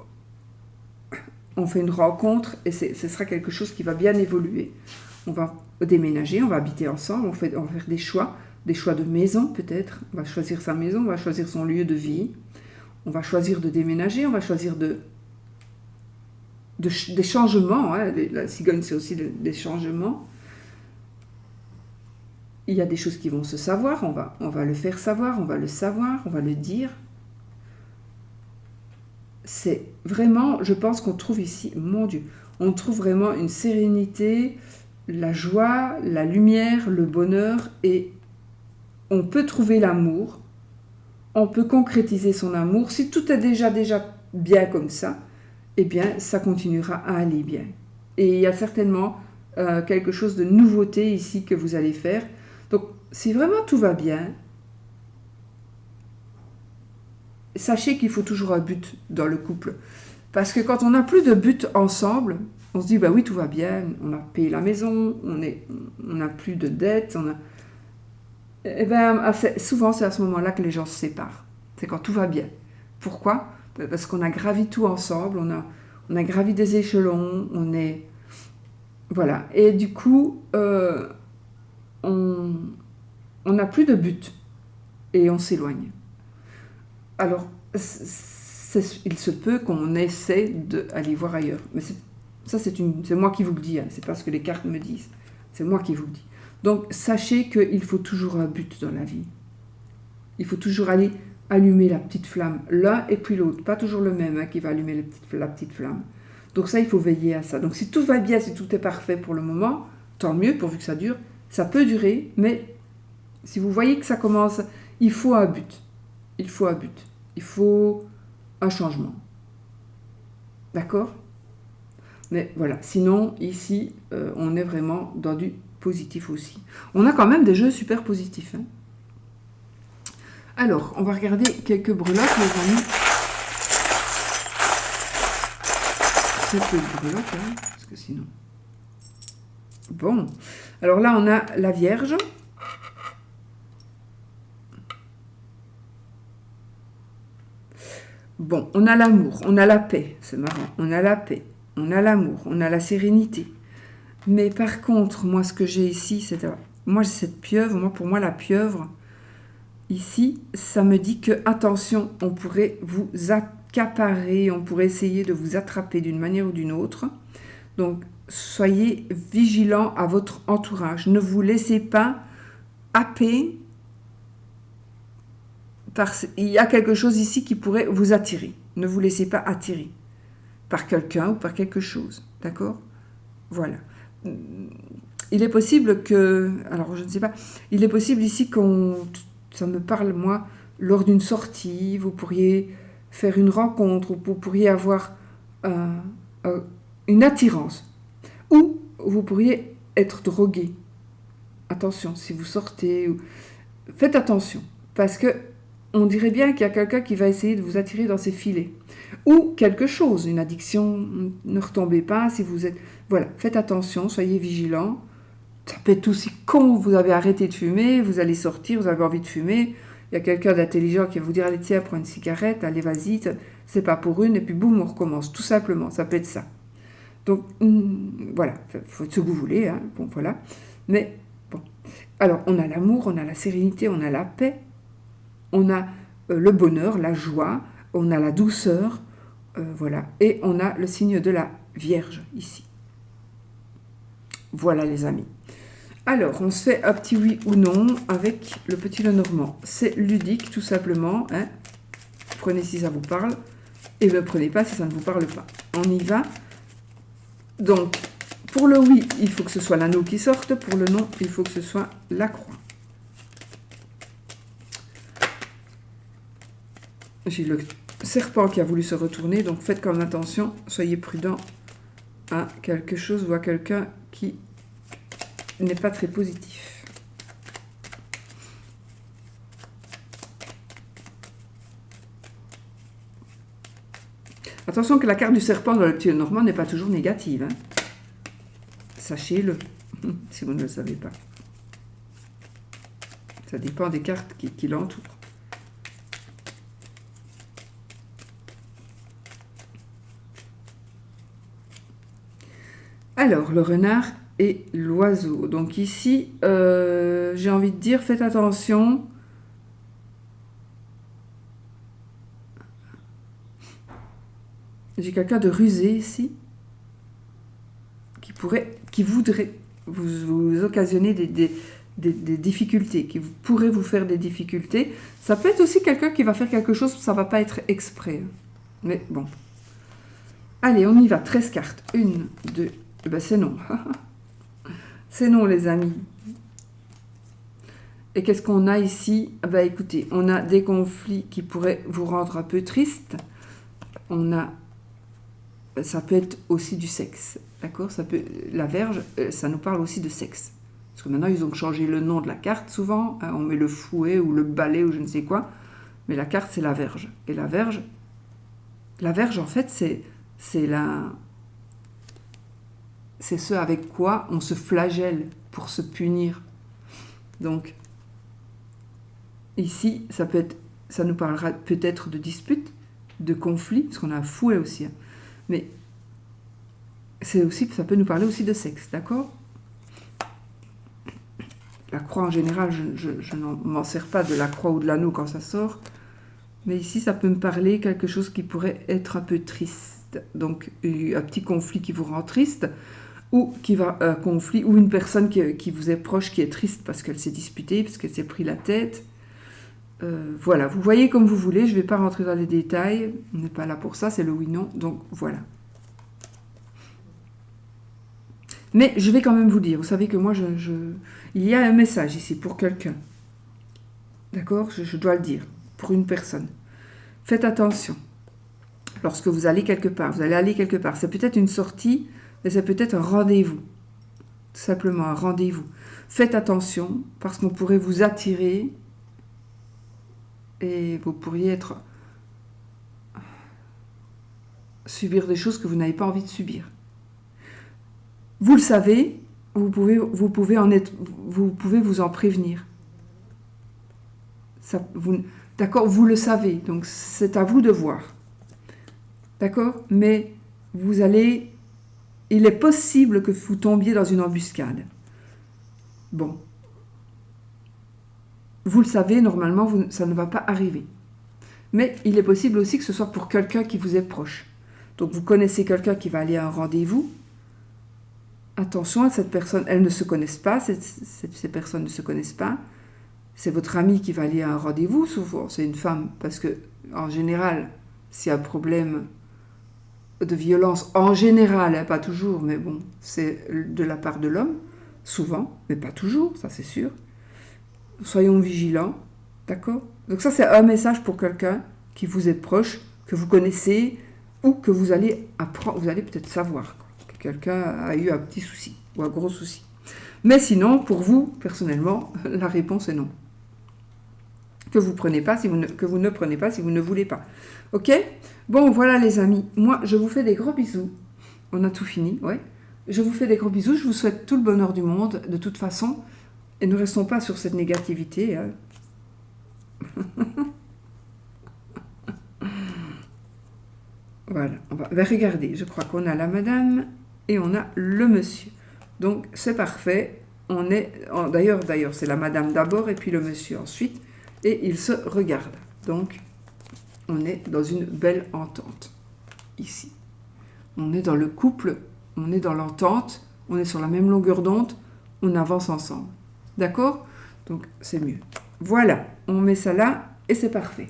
on fait une rencontre, et ce sera quelque chose qui va bien évoluer. On va déménager, on va habiter ensemble, on va faire des choix de maison peut-être. On va choisir sa maison, on va choisir son lieu de vie. On va choisir de déménager, on va choisir des changements. Hein. La cigogne, c'est aussi des changements. Il y a des choses qui vont se savoir, on va le faire savoir, on va le dire. C'est vraiment, je pense qu'on trouve ici, mon Dieu, on trouve vraiment une sérénité, la joie, la lumière, le bonheur, et on peut trouver l'amour, on peut concrétiser son amour. Si tout est déjà bien comme ça, eh bien, ça continuera à aller bien. Et il y a certainement quelque chose de nouveauté ici que vous allez faire. Donc, si vraiment tout va bien, sachez qu'il faut toujours un but dans le couple. Parce que quand on n'a plus de but ensemble, on se dit, bah oui, tout va bien, on a payé la maison, on n'a plus de dettes, Eh bien, souvent, c'est à ce moment-là que les gens se séparent. C'est quand tout va bien. Pourquoi? Parce qu'on a gravi tout ensemble, on a gravi des échelons, Voilà. Et du coup, on n'a plus de but et on s'éloigne. Alors, il se peut qu'on essaie d'aller voir ailleurs. Mais c'est moi qui vous le dis, hein. C'est pas ce que les cartes me disent. C'est moi qui vous le dis. Donc, sachez qu'il faut toujours un but dans la vie. Il faut toujours aller allumer la petite flamme, l'un et puis l'autre. Pas toujours le même qui va allumer la petite flamme. Donc ça, il faut veiller à ça. Donc si tout va bien, si tout est parfait pour le moment, tant mieux, pourvu que ça dure. Ça peut durer, mais si vous voyez que ça commence, il faut un but. Il faut un but. Il faut un changement. D'accord? Mais voilà, sinon, ici, on est vraiment dans du positif aussi. On a quand même des jeux super positifs. Hein. Alors, on va regarder quelques breloques, les amis. Quelques breloques, hein, parce que sinon... Bon, alors là, on a la Vierge. Bon, on a l'amour, on a la paix, c'est marrant, on a la paix, on a l'amour, on a la sérénité. Mais par contre, moi, ce que j'ai ici, c'est... Moi, j'ai cette pieuvre, pour moi, la pieuvre, ici, ça me dit que, attention, on pourrait vous accaparer, on pourrait essayer de vous attraper d'une manière ou d'une autre. Donc, soyez vigilants à votre entourage. Ne vous laissez pas happer. Il y a quelque chose ici qui pourrait vous attirer. Ne vous laissez pas attirer par quelqu'un ou par quelque chose. D'accord? Voilà. Il est possible que... Alors, je ne sais pas. Il est possible ici ça me parle, moi, lors d'une sortie, vous pourriez faire une rencontre, ou vous pourriez avoir une attirance. Ou vous pourriez être drogué. Attention, si vous sortez... Faites attention, parce que on dirait bien qu'il y a quelqu'un qui va essayer de vous attirer dans ses filets. Ou quelque chose, une addiction, ne retombez pas si vous êtes... Voilà, faites attention, soyez vigilants. Ça peut être aussi quand vous avez arrêté de fumer, vous allez sortir, vous avez envie de fumer, il y a quelqu'un d'intelligent qui va vous dire « Allez, tiens, prends une cigarette, allez, vas-y, c'est pas pour une », et puis boum, on recommence, tout simplement, ça peut être ça. Donc, voilà, faites ce que vous voulez, hein, bon, voilà. Mais, bon, alors, on a l'amour, on a la sérénité, on a la paix, on a le bonheur, la joie, on a la douceur, voilà, et on a le signe de la Vierge, ici. Voilà, les amis. Alors, on se fait un petit oui ou non avec le petit Lenormand. C'est ludique, tout simplement. Hein. Prenez si ça vous parle, et ne prenez pas si ça ne vous parle pas. On y va. Donc, pour le oui, il faut que ce soit l'anneau qui sorte. Pour le non, il faut que ce soit la croix. J'ai le serpent qui a voulu se retourner, donc faites comme attention. Soyez prudent à quelque chose ou à quelqu'un qui n'est pas très positif. Attention que la carte du serpent dans le petit Lenormand n'est pas toujours négative. Hein. Sachez-le, si vous ne le savez pas. Ça dépend des cartes qui l'entourent. Alors, le renard et l'oiseau. Donc ici, j'ai envie de dire, faites attention. J'ai quelqu'un de rusé ici, qui voudrait vous occasionner des difficultés, qui pourrait vous faire des difficultés. Ça peut être aussi quelqu'un qui va faire quelque chose, ça ne va pas être exprès. Mais bon. Allez, on y va. 13 cartes. 1, 2, ben c'est non. C'est non, les amis. Et qu'est-ce qu'on a ici? Ben écoutez, on a des conflits qui pourraient vous rendre un peu triste. On a... Ça peut être aussi du sexe. D'accord? La Vierge, ça nous parle aussi de sexe. Parce que maintenant, ils ont changé le nom de la carte, souvent. Hein, on met le fouet ou le balai ou je ne sais quoi. Mais la carte, c'est la Vierge. Et la Vierge, en fait, c'est ce avec quoi on se flagelle pour se punir. Donc, ici, ça nous parlera peut-être de dispute, de conflit, parce qu'on a un fouet aussi. Hein. Mais ça peut nous parler aussi de sexe, d'accord? La croix, en général, je ne m'en sers pas de la croix ou de l'anneau quand ça sort. Mais ici, ça peut me parler quelque chose qui pourrait être un peu triste. Donc, un petit conflit qui vous rend triste, ou un conflit, ou une personne qui vous est proche, qui est triste parce qu'elle s'est disputée, parce qu'elle s'est pris la tête. Voilà, vous voyez comme vous voulez, je ne vais pas rentrer dans les détails, on n'est pas là pour ça, c'est le oui-non, donc voilà. Mais je vais quand même vous dire, vous savez que moi, il y a un message ici pour quelqu'un. D'accord? Je dois le dire, pour une personne. Faites attention. Lorsque vous allez quelque part, c'est peut-être une sortie, mais c'est peut-être un rendez-vous. Tout simplement un rendez-vous. Faites attention, parce qu'on pourrait vous attirer et vous pourriez subir des choses que vous n'avez pas envie de subir. Vous le savez, vous pouvez vous en prévenir. D'accord, vous le savez, donc c'est à vous de voir. D'accord? Mais vous allez... Il est possible que vous tombiez dans une embuscade. Bon. Vous le savez, normalement, ça ne va pas arriver. Mais il est possible aussi que ce soit pour quelqu'un qui vous est proche. Donc vous connaissez quelqu'un qui va aller à un rendez-vous. Attention à cette personne, elles ne se connaissent pas, ces personnes ne se connaissent pas. C'est votre ami qui va aller à un rendez-vous, souvent c'est une femme, parce que en général, s'il y a un problème de violence, en général, hein, pas toujours, mais bon, c'est de la part de l'homme, souvent, mais pas toujours, ça c'est sûr. Soyons vigilants, d'accord? Donc ça c'est un message pour quelqu'un qui vous est proche, que vous connaissez, ou que vous allez apprendre, vous allez peut-être savoir que quelqu'un a eu un petit souci, ou un gros souci. Mais sinon, pour vous, personnellement, la réponse est non. Que vous ne prenez pas si vous ne voulez pas. Ok? Bon, voilà les amis. Moi, je vous fais des gros bisous. On a tout fini, ouais. Je vous fais des gros bisous. Je vous souhaite tout le bonheur du monde, de toute façon. Et ne restons pas sur cette négativité. Hein. Voilà. Regardez, je crois qu'on a la madame et on a le monsieur. Donc, c'est parfait. D'ailleurs, c'est la madame d'abord et puis le monsieur ensuite. Et ils se regardent. Donc, on est dans une belle entente, ici. On est dans le couple, on est dans l'entente, on est sur la même longueur d'onde, on avance ensemble. D'accord? Donc, c'est mieux. Voilà, on met ça là et c'est parfait.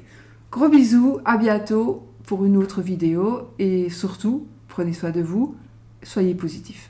Gros bisous, à bientôt pour une autre vidéo et surtout, prenez soin de vous, soyez positifs.